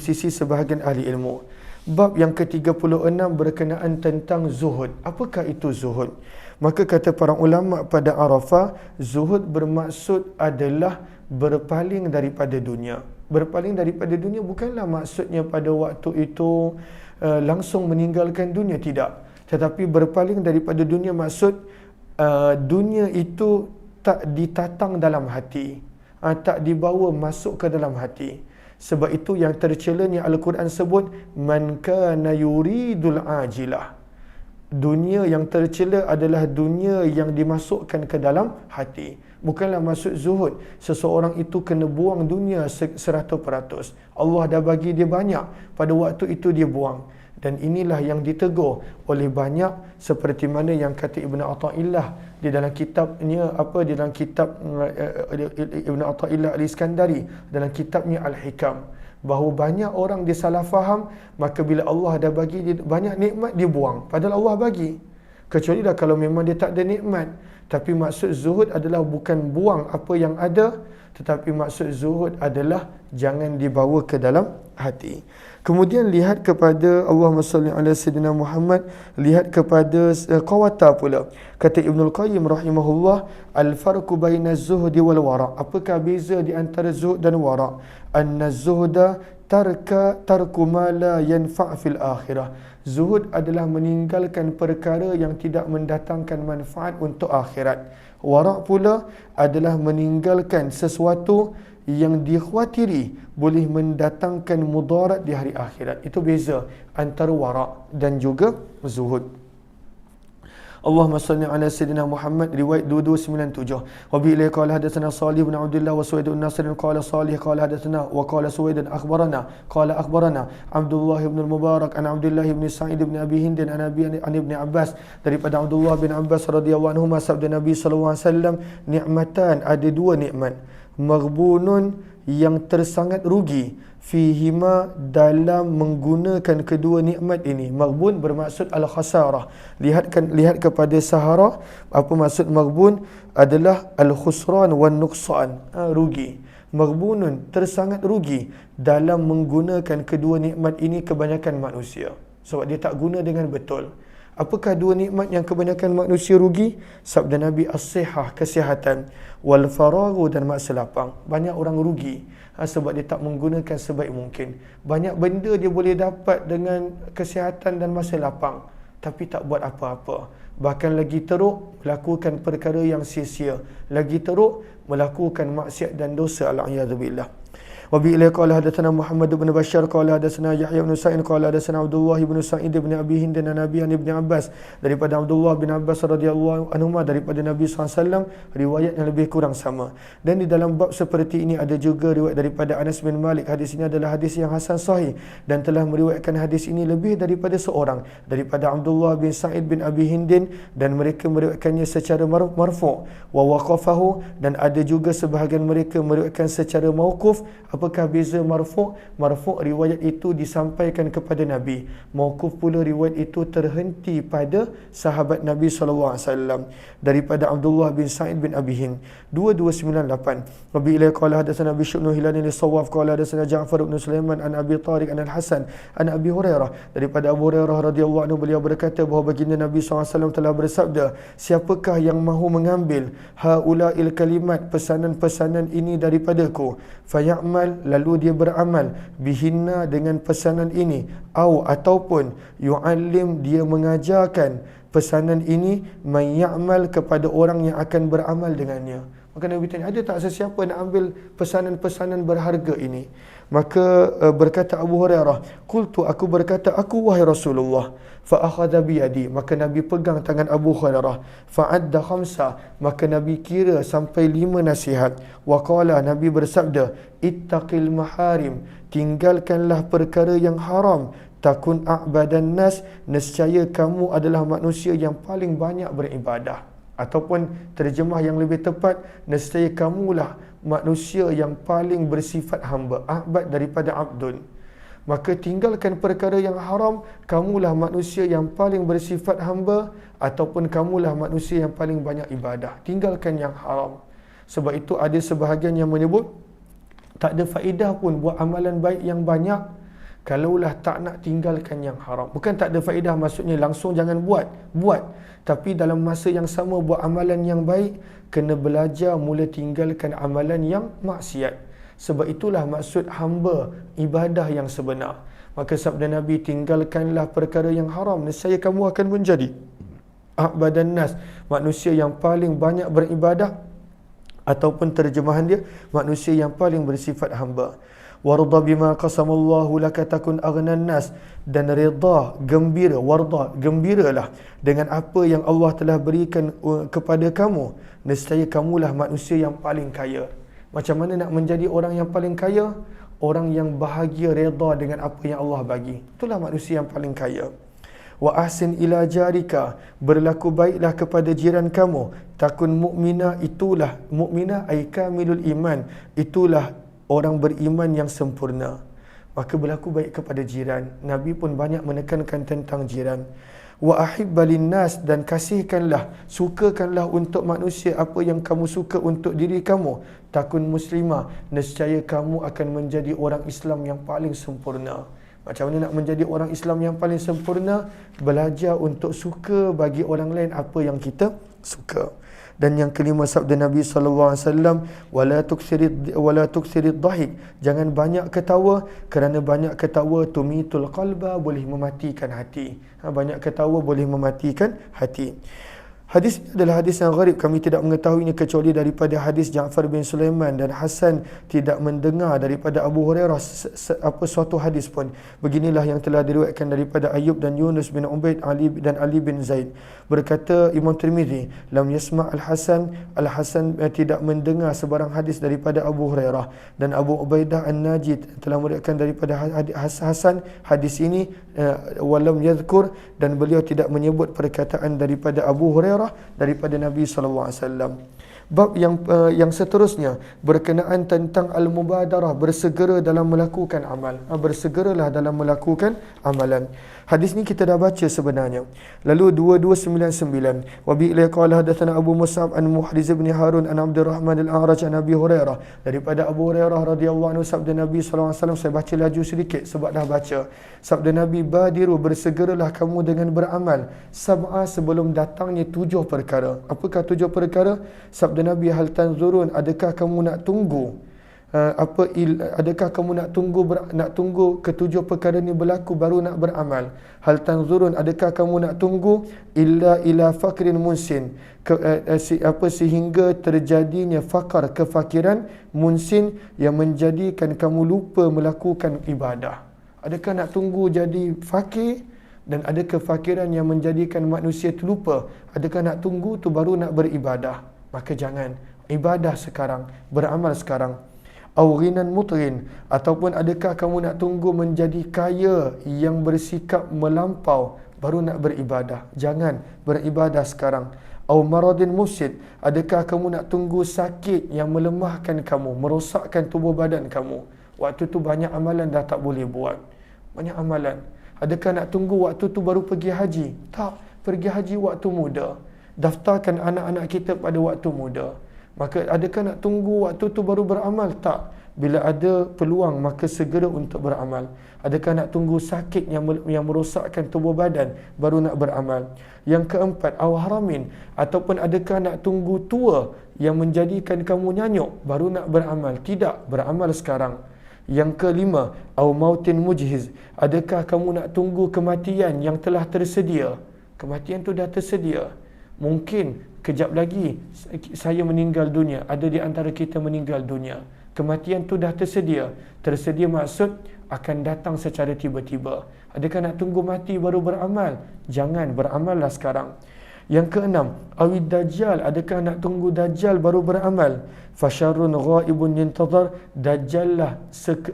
sisi sebahagian ahli ilmu. Bab yang ke-36 berkenaan tentang zuhud. Apakah itu zuhud? Maka kata para ulama pada Arafah, zuhud bermaksud adalah berpaling daripada dunia. Berpaling daripada dunia bukanlah maksudnya pada waktu itu langsung meninggalkan dunia, tidak. Tetapi berpaling daripada dunia maksud dunia itu tak ditatang dalam hati, tak dibawa masuk ke dalam hati. Sebab itu yang tercelanya Al-Quran sebut, man kana yuridul ajilah. Dunia yang tercela adalah dunia yang dimasukkan ke dalam hati. Bukanlah maksud zuhud, seseorang itu kena buang dunia 100%. Allah dah bagi dia banyak, pada waktu itu dia buang. Dan inilah yang ditegur oleh banyak, seperti mana yang kata Ibn Atha'illah di dalam kitabnya, di dalam kitab Ibn Atha'illah Al-Iskandari, dalam kitabnya Al-Hikam, bahawa banyak orang dia salah faham, maka bila Allah dah bagi dia banyak nikmat, dia buang, padahal Allah bagi. Kecuali dah kalau memang dia tak ada nikmat. Tapi maksud zuhud adalah bukan buang apa yang ada, tetapi maksud zuhud adalah jangan dibawa ke dalam hati. Kemudian lihat kepada Allahumma salli ala sayyidina Muhammad, lihat kepada qawata pula. Kata Ibnul Qayyim rahimahullah, al-farqu baina az-zuhdi wal wara'. Apakah beza di antara zuhud dan wara'? Anna az-zuhda tarku ma la yanfa' fil akhirah. Zuhud adalah meninggalkan perkara yang tidak mendatangkan manfaat untuk akhirat. Wara' pula adalah meninggalkan sesuatu yang dikhawatiri boleh mendatangkan mudarat di hari akhirat. Itu beza antara wara' dan juga zuhud. Allahumma salli ala Sayyidina Muhammad, riwayat 2297. Wa bi ilaihi qala hadatsana Salih bin Abdullah wa Suwaid bin Nasr qala Salih qala hadatsana wa qala Suwaid akhbarana qala akhbarana Abdullah bin Mubarak an Abdullah bin Sa'id bin Abi Hind an Abi an Ibn Abbas, daripada Abdullah bin Abbas radhiyallahu anhu sabda Nabi sallallahu alaihi wasallam, nikmatan, ada dua nikmat, maghbunun yang tersangat rugi, fihima dalam menggunakan kedua nikmat ini. Maghbun bermaksud al-khasarah. Lihat kepada sahara. Apa maksud maghbun? Adalah al-khusran wan nuqsan, rugi. Maghbunun, tersangat rugi dalam menggunakan kedua nikmat ini kebanyakan manusia, sebab dia tak guna dengan betul. Apakah dua nikmat yang kebanyakan manusia rugi? Sabda Nabi, as-sihah, kesihatan, wal faraghu, dan masa lapang. Banyak orang rugi sebab dia tak menggunakan sebaik mungkin. Banyak benda dia boleh dapat dengan kesihatan dan masa lapang, tapi tak buat apa-apa. Bahkan lagi teruk, melakukan perkara yang sia-sia. Lagi teruk, melakukan maksiat dan dosa. Al-a'yadzubillah. Wabi ilaihi qala hadatsana Muhammad bin Bashar qala hadatsana Yahya bin Sa'id qala hadatsana Abdullah bin Sa'id bin Abi Hind dan Nabi an Ibn Abbas, daripada Abdullah bin Abbas radhiyallahu anhu daripada Nabi SAW, riwayat yang lebih kurang sama. Dan di dalam bab seperti ini ada juga riwayat daripada Anas bin Malik. Hadis ini adalah hadis yang hasan sahih dan telah meriwayatkan hadis ini lebih daripada seorang, daripada Abdullah bin Sa'id bin Abi Hind, dan mereka meriwayatkannya secara marfu' wa waqafahu, dan ada juga sebahagian mereka meriwayatkan secara mauquf. Apakah beza marfu'? Marfu' riwayat itu disampaikan kepada Nabi. Mauquf pula riwayat itu terhenti pada sahabat Nabi SAW, daripada Abdullah bin Sa'id bin Abi Hind. 2298. Wabi ilaihi qala hadatsana Bishr bin Hilal al-Sawaf qala hadatsana Ja'far bin Sulaiman an Abi Tariq an Al-Hasan an Abi Hurairah, daripada Abu Hurairah radhiyallahu anhu, beliau berkata bahawa baginda Nabi SAW telah bersabda, siapakah yang mahu mengambil haula'il kalimat, pesanan-pesanan ini daripadaku, faya'mal, lalu dia beramal, bihinna, dengan pesanan ini, ataupun yu'allim, dia mengajarkan pesanan ini, man ya'mal, kepada orang yang akan beramal dengannya. Maka Nabi tanya, ada tak sesiapa nak ambil pesanan-pesanan berharga ini? Maka berkata Abu Hurairah, qultu, aku berkata, aku wahai Rasulullah. Fa akhadha bi yadi, maka Nabi pegang tangan Abu Hurairah. Fa adda khamsa, maka Nabi kira sampai 5 nasihat. Wa qala, Nabi bersabda, ittaqil maharim, tinggalkanlah perkara yang haram, takun a'badan nas, nescaya kamu adalah manusia yang paling banyak beribadah. Ataupun terjemah yang lebih tepat, nescaya kamulah manusia yang paling bersifat hamba. A'bad daripada abdun. Maka tinggalkan perkara yang haram, kamulah manusia yang paling bersifat hamba, ataupun kamulah manusia yang paling banyak ibadah. Tinggalkan yang haram. Sebab itu ada sebahagian yang menyebut tak ada faedah pun buat amalan baik yang banyak kalaulah tak nak tinggalkan yang haram. Bukan tak ada faedah maksudnya langsung jangan buat. Tapi dalam masa yang sama buat amalan yang baik, kena belajar mula tinggalkan amalan yang maksiat. Sebab itulah maksud hamba ibadah yang sebenar. Maka sabda Nabi, tinggalkanlah perkara yang haram, nescaya kamu akan menjadi a'badan nas, manusia yang paling banyak beribadah, ataupun terjemahan dia, manusia yang paling bersifat hamba. Warda bima qasamallahu laka takun aghnan nas, dan redha, gembira, warda, gembiralah dengan apa yang Allah telah berikan kepada kamu, nescaya kamulah manusia yang paling kaya. Macam mana nak menjadi orang yang paling kaya? Orang yang bahagia, redha dengan apa yang Allah bagi. Itulah manusia yang paling kaya. Wa ahsin ila jarika, berlaku baiklah kepada jiran kamu, takun mu'mina, itulah mu'mina ay kamilul iman, itulah orang beriman yang sempurna. Maka berlaku baik kepada jiran. Nabi pun banyak menekankan tentang jiran. Wa ahibba linnas, dan kasihkanlah, sukakanlah untuk manusia apa yang kamu suka untuk diri kamu. Takun muslimah, nescaya kamu akan menjadi orang Islam yang paling sempurna. Macam mana nak menjadi orang Islam yang paling sempurna? Belajar untuk suka bagi orang lain apa yang kita suka. Dan yang kelima sabda Nabi SAW, wala tuksirid dhahik, jangan banyak ketawa, kerana banyak ketawa tumitul qalba, boleh mematikan hati. Banyak ketawa boleh mematikan hati. Hadis ini adalah hadis yang gharib, kami tidak mengetahuinya kecuali daripada hadis Ja'far bin Sulaiman, dan Hasan tidak mendengar daripada Abu Hurairah suatu hadis pun. Beginilah yang telah diriwayatkan daripada Ayyub dan Yunus bin Ubaid dan Ali bin Zaid. Berkata Imam Tirmizi, lam yasma' Al-Hasan tidak mendengar sebarang hadis daripada Abu Hurairah, dan Abu Ubaidah An-Najid telah meriwayatkan daripada Hasan hadis ini walam yadhkur, dan beliau tidak menyebut perkataan daripada Abu Hurairah daripada Nabi sallallahu alaihi wasallam. Bab yang seterusnya berkenaan tentang al-mubadarah, bersegera dalam melakukan amal. Bersegeralah dalam melakukan amalan. Hadis ni kita dah baca sebenarnya. Lalu 2299, wa bi ilai qala hadatsana Abu Mus'ab an Muhriz bin Harun an Abdurrahman al-A'raj an Abi Hurairah, daripada Abu Hurairah radhiyallahu anhu, sabda Nabi sallallahu alaihi wasallam, saya baca laju sedikit sebab dah baca. Sabda Nabi, badiru, bersegeralah kamu dengan beramal sab'a, sebelum datangnya 7 perkara. Apakah 7 perkara? Sabda Nabi, hal tanzurun, adakah kamu nak tunggu adakah kamu nak tunggu ketujuh perkara ni berlaku baru nak beramal? Hal tanzurun, adakah kamu nak tunggu ila fakrin munsin, sehingga terjadinya fakar, kefakiran, munsin, yang menjadikan kamu lupa melakukan ibadah? Adakah nak tunggu jadi fakir, dan ada kefakiran yang menjadikan manusia terlupa? Adakah nak tunggu tu baru nak beribadah? Maka jangan. Ibadah sekarang, beramal sekarang. Au ghinan mutrin, ataupun adakah kamu nak tunggu menjadi kaya yang bersikap melampau baru nak beribadah? Jangan, beribadah sekarang. Au maradin mufsid, adakah kamu nak tunggu sakit yang melemahkan kamu, merosakkan tubuh badan kamu? Waktu tu banyak amalan dah tak boleh buat. Banyak amalan. Adakah nak tunggu waktu tu baru pergi haji? Tak, pergi haji waktu muda. Daftarkan anak-anak kita pada waktu muda. Maka adakah nak tunggu waktu tu baru beramal? Tak. Bila ada peluang, maka segera untuk beramal. Adakah nak tunggu sakit yang merosakkan tubuh badan baru nak beramal? Yang keempat, aw haramin, ataupun adakah nak tunggu tua yang menjadikan kamu nyanyuk baru nak beramal? Tidak, beramal sekarang. Yang kelima, aw mautin mujhiz, adakah kamu nak tunggu kematian yang telah tersedia? Kematian tu dah tersedia. Mungkin kejap lagi saya meninggal dunia, ada di antara kita meninggal dunia. Kematian tu dah tersedia. Tersedia maksud akan datang secara tiba-tiba. Adakah nak tunggu mati baru beramal? Jangan, beramallah sekarang. Yang keenam, awid dajjal, adakah nak tunggu dajjal baru beramal? Fasyarrun ghaibun yantazar, dajjal lah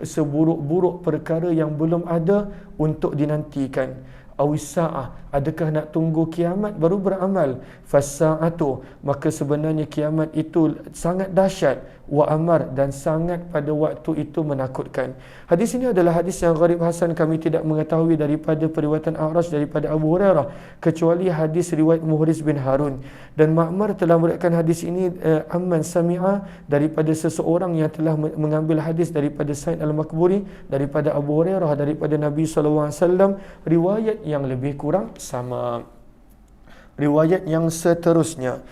seburuk-buruk perkara yang belum ada untuk dinantikan. Awis sa'ah, adakah nak tunggu kiamat baru beramal? Fasa'atu, maka sebenarnya kiamat itu sangat dahsyat, wa amar, dan sangat pada waktu itu menakutkan. Hadis ini adalah hadis yang gharib hasan, kami tidak mengetahui daripada periwayatan A'raj daripada Abu Hurairah kecuali hadis riwayat Muhriz bin Harun. Dan Ma'mar telah meriwayatkan hadis ini amman sami'a, daripada seseorang yang telah mengambil hadis daripada Sa'id al-Makburi daripada Abu Hurairah daripada Nabi SAW. Riwayat yang lebih kurang sama. Riwayat yang seterusnya,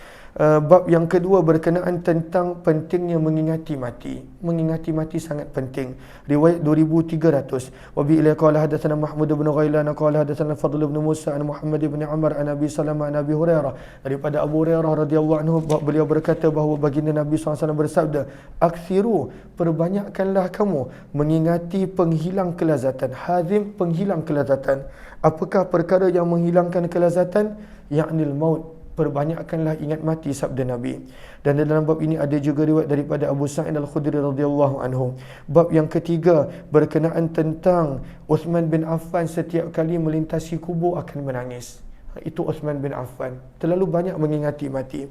bab yang kedua berkenaan tentang pentingnya mengingati mati. Mengingati mati sangat penting. Riwayat 2300, wa bi ila qala hadatsana Mahmud bin Ghailan qala hadatsana Fadl bin Musa an Muhammad bin Amr an Abi Salamah an Abi Hurairah, daripada Abu Hurairah radhiyallahu anhu, beliau berkata bahawa baginda Nabi SAW bersabda, akthiru, perbanyakkanlah kamu mengingati penghilang kelazatan. Hazim, penghilang kelazatan. Apakah perkara yang menghilangkan kelazatan? Ya'nil maut, perbanyakkanlah ingat mati, sabda Nabi. Dan dalam bab ini ada juga riwayat daripada Abu Sa'id Al-Khudri radhiyallahu anhu. Bab yang ketiga berkenaan tentang Uthman bin Affan setiap kali melintasi kubur akan menangis. Itu Uthman bin Affan, terlalu banyak mengingati mati.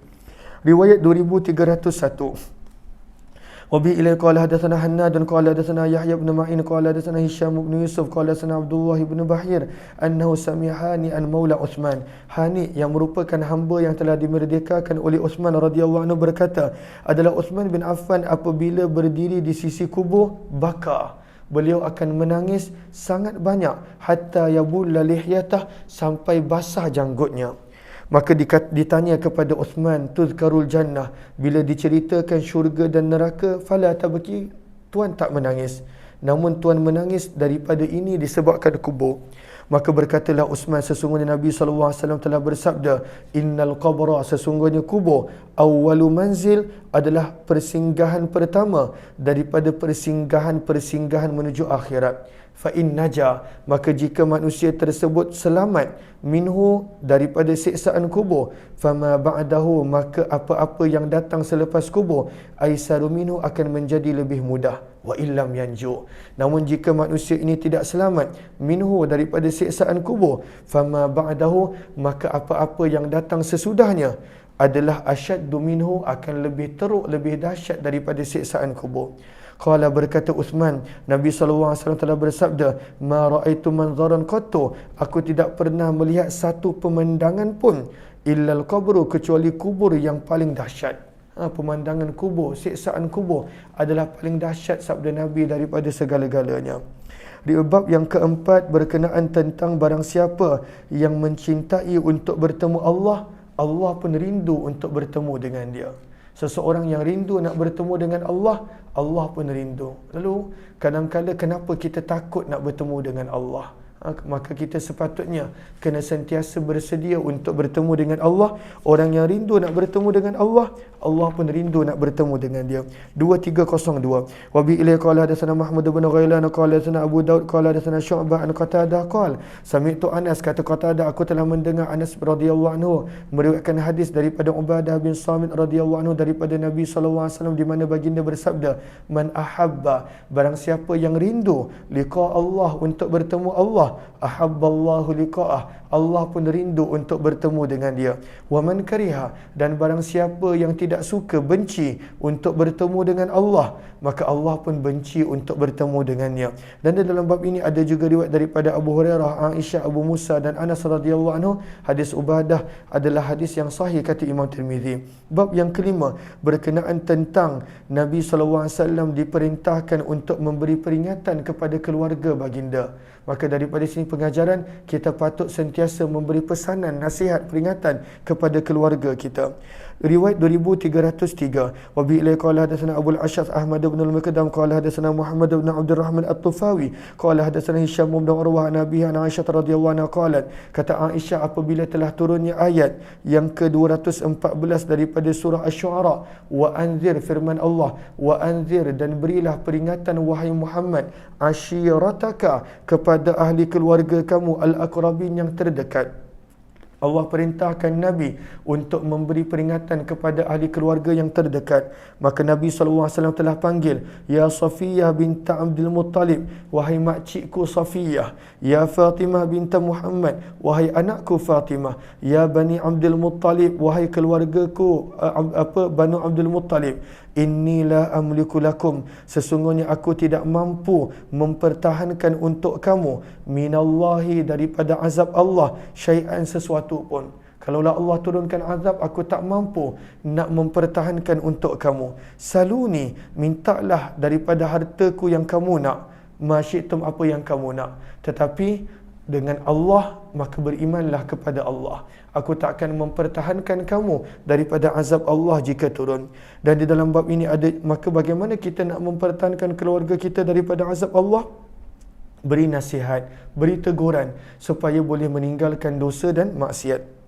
Riwayat 2301, وبه إليه قال حدثنا حناد قال حدثنا يحيى بن معين قال حدثنا هشام بن يوسف قال حدثنا عبد الله بن بحير أنه سمع هاني عن مولى عثمان. Hani yang merupakan hamba yang telah dimerdekakan oleh Uthman radhiyallahu anhu berkata, adalah Uthman bin Affan apabila berdiri di sisi kubur baka, beliau akan menangis sangat banyak, hatta yabulla lihyatah, sampai basah janggutnya. Maka ditanya kepada Uthman, tuzkarul jannah, bila diceritakan syurga dan neraka, fala tabki, tuan tak menangis? namun tuan menangis daripada ini disebabkan kubur. Maka berkatalah Uthman, sesungguhnya Nabi SAW telah bersabda, innal qabra, sesungguhnya kubur, awwalu manzil, adalah persinggahan pertama daripada persinggahan-persinggahan menuju akhirat. Fa in naja, maka jika manusia tersebut selamat minhu, daripada siksaan kubur, fama ba'dahu, maka apa-apa yang datang selepas kubur, aisaru minhu, akan menjadi lebih mudah. Wa illam yanju, namun jika manusia ini tidak selamat minhu, daripada siksaan kubur, fama ba'dahu, maka apa-apa yang datang sesudahnya adalah asyaddu minhu, akan lebih teruk, lebih dahsyat daripada siksaan kubur. Qala, berkata Uthman, Nabi SAW telah bersabda, ma ra'aitu manzaran qattu, aku tidak pernah melihat satu pemandangan pun, illal qabru, kecuali kubur yang paling dahsyat. Pemandangan kubur, siksaan kubur adalah paling dahsyat, sabda Nabi, daripada segala-galanya. Di bab yang keempat berkenaan tentang barang siapa yang mencintai untuk bertemu Allah, Allah pun rindu untuk bertemu dengan dia. Seseorang yang rindu nak bertemu dengan Allah, Allah pun rindu. Lalu kadang-kadang kenapa kita takut nak bertemu dengan Allah? Maka kita sepatutnya kena sentiasa bersedia untuk bertemu dengan Allah. Orang yang rindu nak bertemu dengan Allah, Allah pun rindu nak bertemu dengan dia. 2302. Wa bi ilai qala hadatsana Muhammad bin Ghailan qala hadatsana Abu Daud qala hadatsana Syu'bah an Qatadah qala sami'tu Anas, kata Qatadah, aku telah mendengar Anas radhiyallahu anhu meriwayatkan hadis daripada Ubadah bin Samit radhiyallahu anhu daripada Nabi sallallahu alaihi wasallam, di mana baginda bersabda, man ahabba, barang siapa yang rindu liqa Allah, untuk bertemu Allah, ahabballahu liqa'ah, Allah pun rindu untuk bertemu dengan dia. Wa man kariha, dan barang siapa yang tidak suka, benci untuk bertemu dengan Allah, maka Allah pun benci untuk bertemu dengannya. Dan dalam bab ini ada juga riwayat daripada Abu Hurairah, Aisyah, Abu Musa dan Anas radhiyallahu anhu. Hadis Ubadah adalah hadis yang sahih, kata Imam Tirmizi. Bab yang kelima berkenaan tentang Nabi SAW diperintahkan untuk memberi peringatan kepada keluarga baginda. Maka daripada sini pengajaran, kita patut sentiasa memberi pesanan, nasihat, peringatan kepada keluarga kita. Riwayat 2303. Wa bi ilai qala hadatsana Abu al-Ash'ath Ahmad bin al-Miqdam qala hadatsana Muhammad bin Abdul Rahman at-Tufawi qala hadatsana Hisham bin Urwah an Abi Aisyah radhiyallahu anha qalat, kata Aisyah, apabila telah turunnya ayat yang ke-214 daripada surah Asy-Syu'ara, wa anzir, firman Allah, wa anzir, dan berilah peringatan wahai Muhammad, asyirataka, kepada ahli keluarga kamu, al-aqrabin, yang terdekat. Allah perintahkan Nabi untuk memberi peringatan kepada ahli keluarga yang terdekat. Maka Nabi SAW telah panggil, ya Safiyah binta Abdul Muttalib, wahai makcikku Safiyah. Ya Fatimah binta Muhammad, wahai anakku Fatimah. Ya Bani Abdul Muttalib, wahai keluargaku Banu Abdul Muttalib. Inni la amliku lakum, sesungguhnya aku tidak mampu mempertahankan untuk kamu, minallahi, daripada azab Allah, syai'an, sesuatu pun. Kalaulah Allah turunkan azab, aku tak mampu nak mempertahankan untuk kamu. Saluni, mintalah daripada hartaku yang kamu nak, masyitum, apa yang kamu nak. Tetapi dengan Allah, maka berimanlah kepada Allah. Aku tak akan mempertahankan kamu daripada azab Allah jika turun. Dan di dalam bab ini ada, maka bagaimana kita nak mempertahankan keluarga kita daripada azab Allah? Beri nasihat, beri teguran supaya boleh meninggalkan dosa dan maksiat.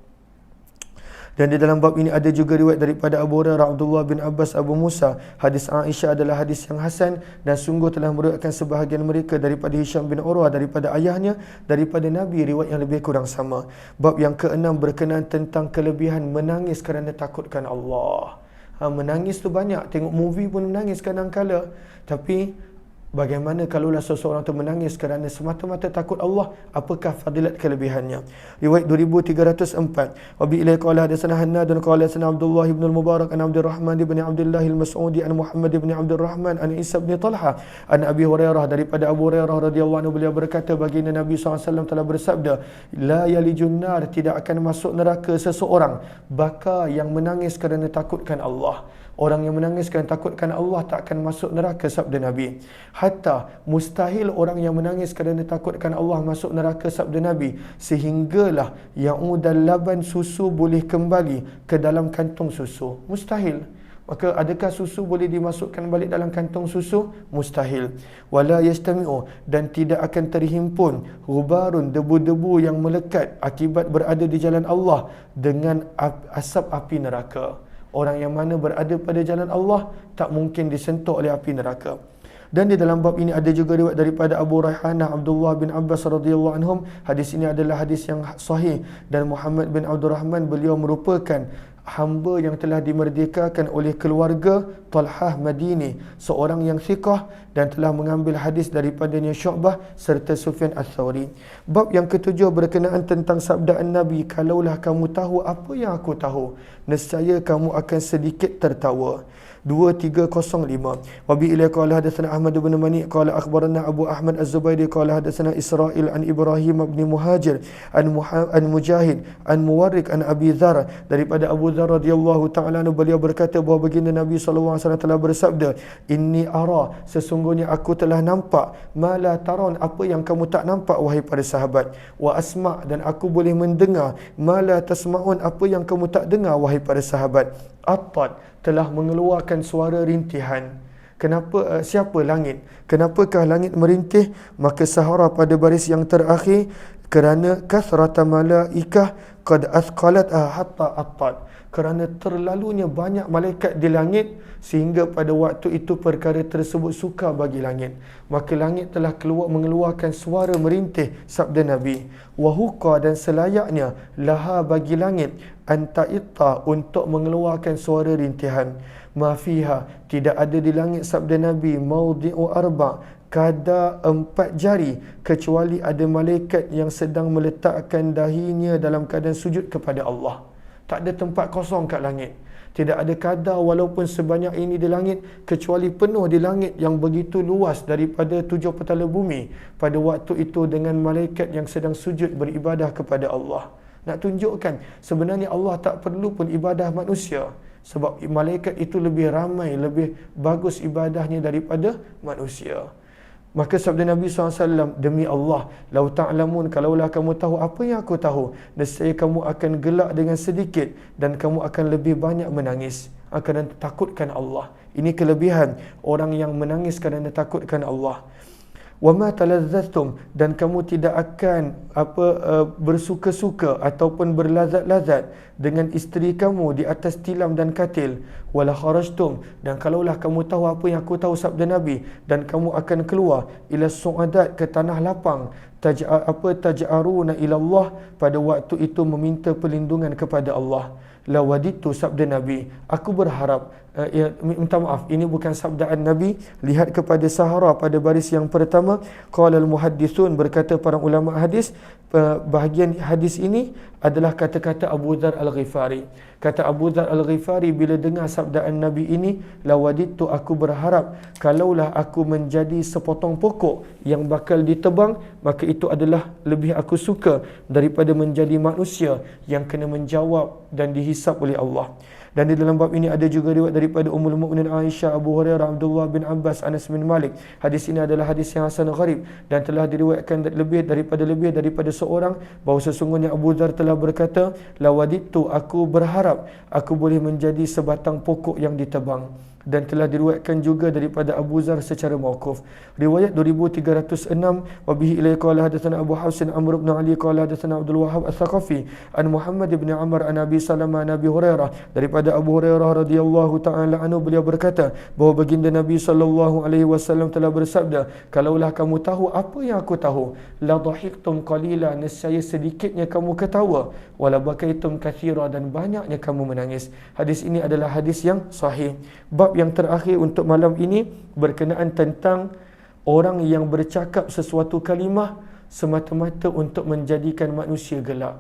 Dan di dalam bab ini ada juga riwayat daripada Abu Hurairah, Abdullah bin Abbas, Abu Musa. Hadis Aisyah adalah hadis yang hasan, dan sungguh telah meriwayatkan sebahagian mereka daripada Hisham bin Urwah, daripada ayahnya, daripada Nabi, riwayat yang lebih kurang sama. Bab yang keenam berkenaan tentang kelebihan menangis kerana takutkan Allah. Menangis tu banyak, tengok movie pun menangis kadang-kala. Tapi bagaimana kalaulah seseorang itu menangis kerana semata-mata takut Allah? Apakah fadilat kelebihannya? Riwayat 2304. Wa bi ilai qala hadatsana Hannad qala hadatsana Abdullah ibn al-Mubarak an Abdurrahman ibn Abdullah al-Mas'udi an Muhammad ibn Abdurrahman an Isa bin Talha an Abi Hurairah, daripada Abu Hurairah radhiyallahu anhu, beliau berkata, baginda Nabi SAW telah bersabda, la yalijun nar, tidak akan masuk neraka seseorang baka yang menangis kerana takutkan Allah. Orang yang menangis kerana takutkan Allah tak akan masuk neraka, sabda Nabi. Hatta, mustahil orang yang menangis kerana takutkan Allah masuk neraka, sabda Nabi, sehinggalah ya'udal laban, susu boleh kembali ke dalam kantung susu. Mustahil. Maka adakah susu boleh dimasukkan balik dalam kantong susu? Mustahil. Wala yastami'u, dan tidak akan terhimpun ghubarun, debu-debu yang melekat akibat berada di jalan Allah dengan asap api neraka. Orang yang mana berada pada jalan Allah tak mungkin disentuh oleh api neraka. Dan di dalam bab ini ada juga riwayat daripada Abu Raihanah Abdullah bin Abbas radhiyallahu anhum. Hadis ini adalah hadis yang sahih, dan Muhammad bin Abdul Rahman, beliau merupakan hamba yang telah dimerdekakan oleh keluarga Talhah Madini, seorang yang thiqah dan telah mengambil hadis daripadanya Syu'bah serta Sufyan Ats-Tsauri. Bab yang ketujuh berkenaan tentang sabdaan Nabi, kalaulah kamu tahu apa yang aku tahu, nescaya kamu akan sedikit tertawa. 2305. Wa bi ila qala hadatsana Ahmad bin Mani qala akhbarana Abu Ahmad Az-Zubairi qala hadatsana Israil an Ibrahim bin Muhajir an Mujahid an Muwarriq an Abi Dzar, daripada Abu Dzar radhiyallahu taala anhu, beliau berkata bahawa baginda Nabi sallallahu alaihi wasallam telah bersabda, inni ara, sesungguhnya aku telah nampak, ma la taron, apa yang kamu tak nampak wahai para sahabat, wa asma, dan aku boleh mendengar, ma la tasmaun, apa yang kamu tak dengar wahai para sahabat. At-tad, telah mengeluarkan suara rintihan. Kenapa? Siapa langit? Kenapakah langit merintih? Maka Sahara pada baris yang terakhir, kerana kathrata malaikah qad athqalat hatta at-tad, kerana terlalunya banyak malaikat di langit sehingga pada waktu itu perkara tersebut sukar bagi langit. Maka langit telah mengeluarkan suara merintih, sabda Nabi. Wahuqa, dan selayaknya laha bagi langit antaitta, untuk mengeluarkan suara rintihan. Mafiha, tidak ada di langit, sabda Nabi, maudhi'u arba, kada 4 jari, kecuali ada malaikat yang sedang meletakkan dahinya dalam keadaan sujud kepada Allah. Tak ada tempat kosong kat langit. Tidak ada kadar walaupun sebanyak ini di langit, kecuali penuh di langit yang begitu luas daripada 7 petala bumi pada waktu itu dengan malaikat yang sedang sujud beribadah kepada Allah. Nak tunjukkan sebenarnya Allah tak perlu pun ibadah manusia, sebab malaikat itu lebih ramai, lebih bagus ibadahnya daripada manusia. Maka sabda Nabi SAW, demi Allah, lau ta'lamun, kalaulah kamu tahu apa yang aku tahu, nescaya kamu akan gelak dengan sedikit dan kamu akan lebih banyak menangis kerana takutkan Allah. Ini kelebihan orang yang menangis kerana takutkan Allah. Wama talazzaztum, dan kamu tidak akan bersuka-suka ataupun berlazat-lazat dengan isteri kamu di atas tilam dan katil. Wala kharajtum, dan kalaulah kamu tahu apa yang aku tahu, sabda Nabi, dan kamu akan keluar ila su'adat, ke tanah lapang, taj'aruna ila Allah, pada waktu itu meminta perlindungan kepada Allah. Lawaditu, sabda Nabi, aku berharap, minta maaf, ini bukan sabdaan Nabi, lihat kepada Sahara pada baris yang pertama. Qala al-muhaddithun, berkata para ulama hadis, bahagian hadis ini adalah kata-kata Abu Dzar Al-Ghifari. Kata Abu Dzar Al-Ghifari bila dengar sabdaan Nabi ini, lawaditu, aku berharap, kalaulah aku menjadi sepotong pokok yang bakal ditebang, maka itu adalah lebih aku suka daripada menjadi manusia yang kena menjawab dan dihisap oleh Allah. Dan di dalam bab ini ada juga riwayat daripada Ummul Mukminin Aisyah, Abu Hurairah, Abdullah bin Abbas, Anas bin Malik. Hadis ini adalah hadis yang hasan gharib dan telah diriwayatkan lebih daripada seorang bahawa sesungguhnya Abu Dzar telah berkata, lawaditu, aku berharap aku boleh menjadi sebatang pokok yang ditebang. Dan telah diriwayatkan juga daripada Abu Dzar secara mauquf. Riwayat 2306, wa bihi ilaihi qala hadatsana Abu Hafsin Amr bin Ali qala hadatsana Abdul Wahhab Ats-Tsaqafi an Muhammad bin Amr an Abi Salamah Nabi Hurairah, daripada Abu Hurairah radhiyallahu taala anhu, beliau berkata bahawa baginda Nabi sallallahu alaihi wasallam telah bersabda, kalaulah kamu tahu apa yang aku tahu, la dhahiktum qalila, nescaya sedikitnya kamu ketawa, wala bakaitum katsira, dan banyaknya kamu menangis. Hadis ini adalah hadis yang sahih. Bab yang terakhir untuk malam ini berkenaan tentang orang yang bercakap sesuatu kalimah semata-mata untuk menjadikan manusia gelak.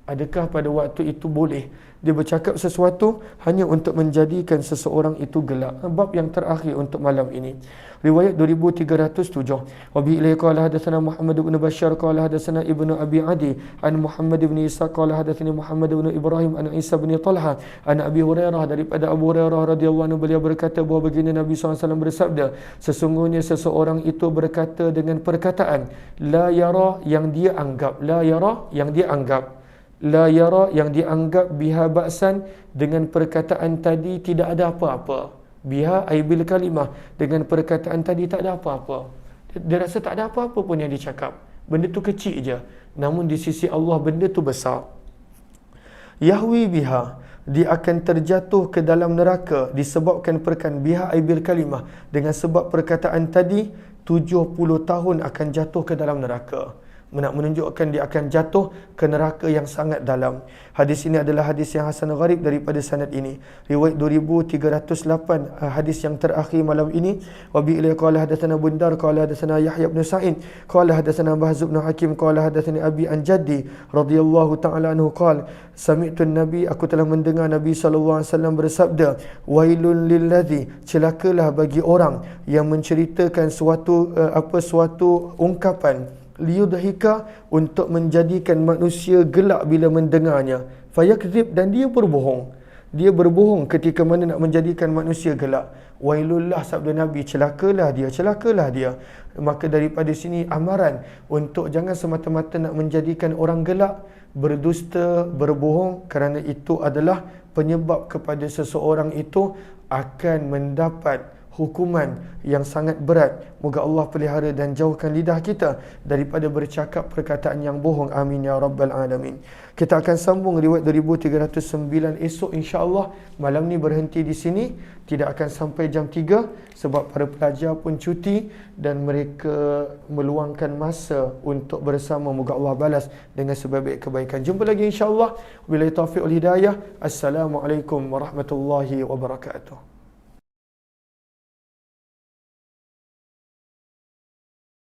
Adakah pada waktu itu boleh dia bercakap sesuatu hanya untuk menjadikan seseorang itu gelak? Bab yang terakhir untuk malam ini. Riwayat 2307. Wa bi ilaihi qala hadatsana Muhammad bin Bashar qala hadatsana Ibnu Abi Adi an Muhammad bin Isa qala hadatsani Muhammad bin Ibrahim an Isa bin Talha an Abi Hurairah, daripada Abu Hurairah radhiyallahu anhu, beliau berkata bahawa baginda Nabi SAW bersabda, sesungguhnya seseorang itu berkata dengan perkataan la yara, yang dia anggap, la yara, yang dia anggap, la yara, yang dianggap biha ba'san, dengan perkataan tadi tidak ada apa-apa. Biha ay bil kalimah, dengan perkataan tadi tak ada apa-apa. Dia rasa tak ada apa-apa pun yang dicakap. Benda tu kecil je. Namun di sisi Allah benda tu besar. Yahwi biha, dia akan terjatuh ke dalam neraka disebabkan perkataan biha ay bil kalimah, dengan sebab perkataan tadi 70 tahun akan jatuh ke dalam neraka. Nak menunjukkan dia akan jatuh ke neraka yang sangat dalam. Hadis ini adalah hadis yang hasan gharib daripada sanad ini. Riwayat 2308, hadis yang terakhir malam ini. Wa bi ila qala hadatsana Bundar qala hadatsana Yahya bin Sa'id qala hadatsana Bahz bin Hakim qala hadatsani Abi an Jaddi radhiyallahu ta'ala anhu qala sami'tu Nabi, aku telah mendengar Nabi sallallahu alaihi wasallam bersabda, wailun lilladzi, celakalah bagi orang yang menceritakan suatu ungkapan liyudhika, untuk menjadikan manusia gelak bila mendengarnya, fayakdzib, dan dia berbohong. Dia berbohong ketika mana nak menjadikan manusia gelak. Wailullah, sabda Nabi, celakalah dia. Maka daripada sini amaran untuk jangan semata-mata nak menjadikan orang gelak, berdusta, berbohong, kerana itu adalah penyebab kepada seseorang itu akan mendapat hukuman yang sangat berat. Moga Allah pelihara dan jauhkan lidah kita daripada bercakap perkataan yang bohong. Amin ya rabbal alamin. Kita akan sambung riwayat 2309 esok insya-Allah. Malam ni berhenti di sini, tidak akan sampai jam 3 sebab para pelajar pun cuti dan mereka meluangkan masa untuk bersama. Moga Allah balas dengan sebaik-baik kebaikan. Jumpa lagi insya-Allah. Wabillahi taufiq wal hidayah. Assalamualaikum warahmatullahi wabarakatuh.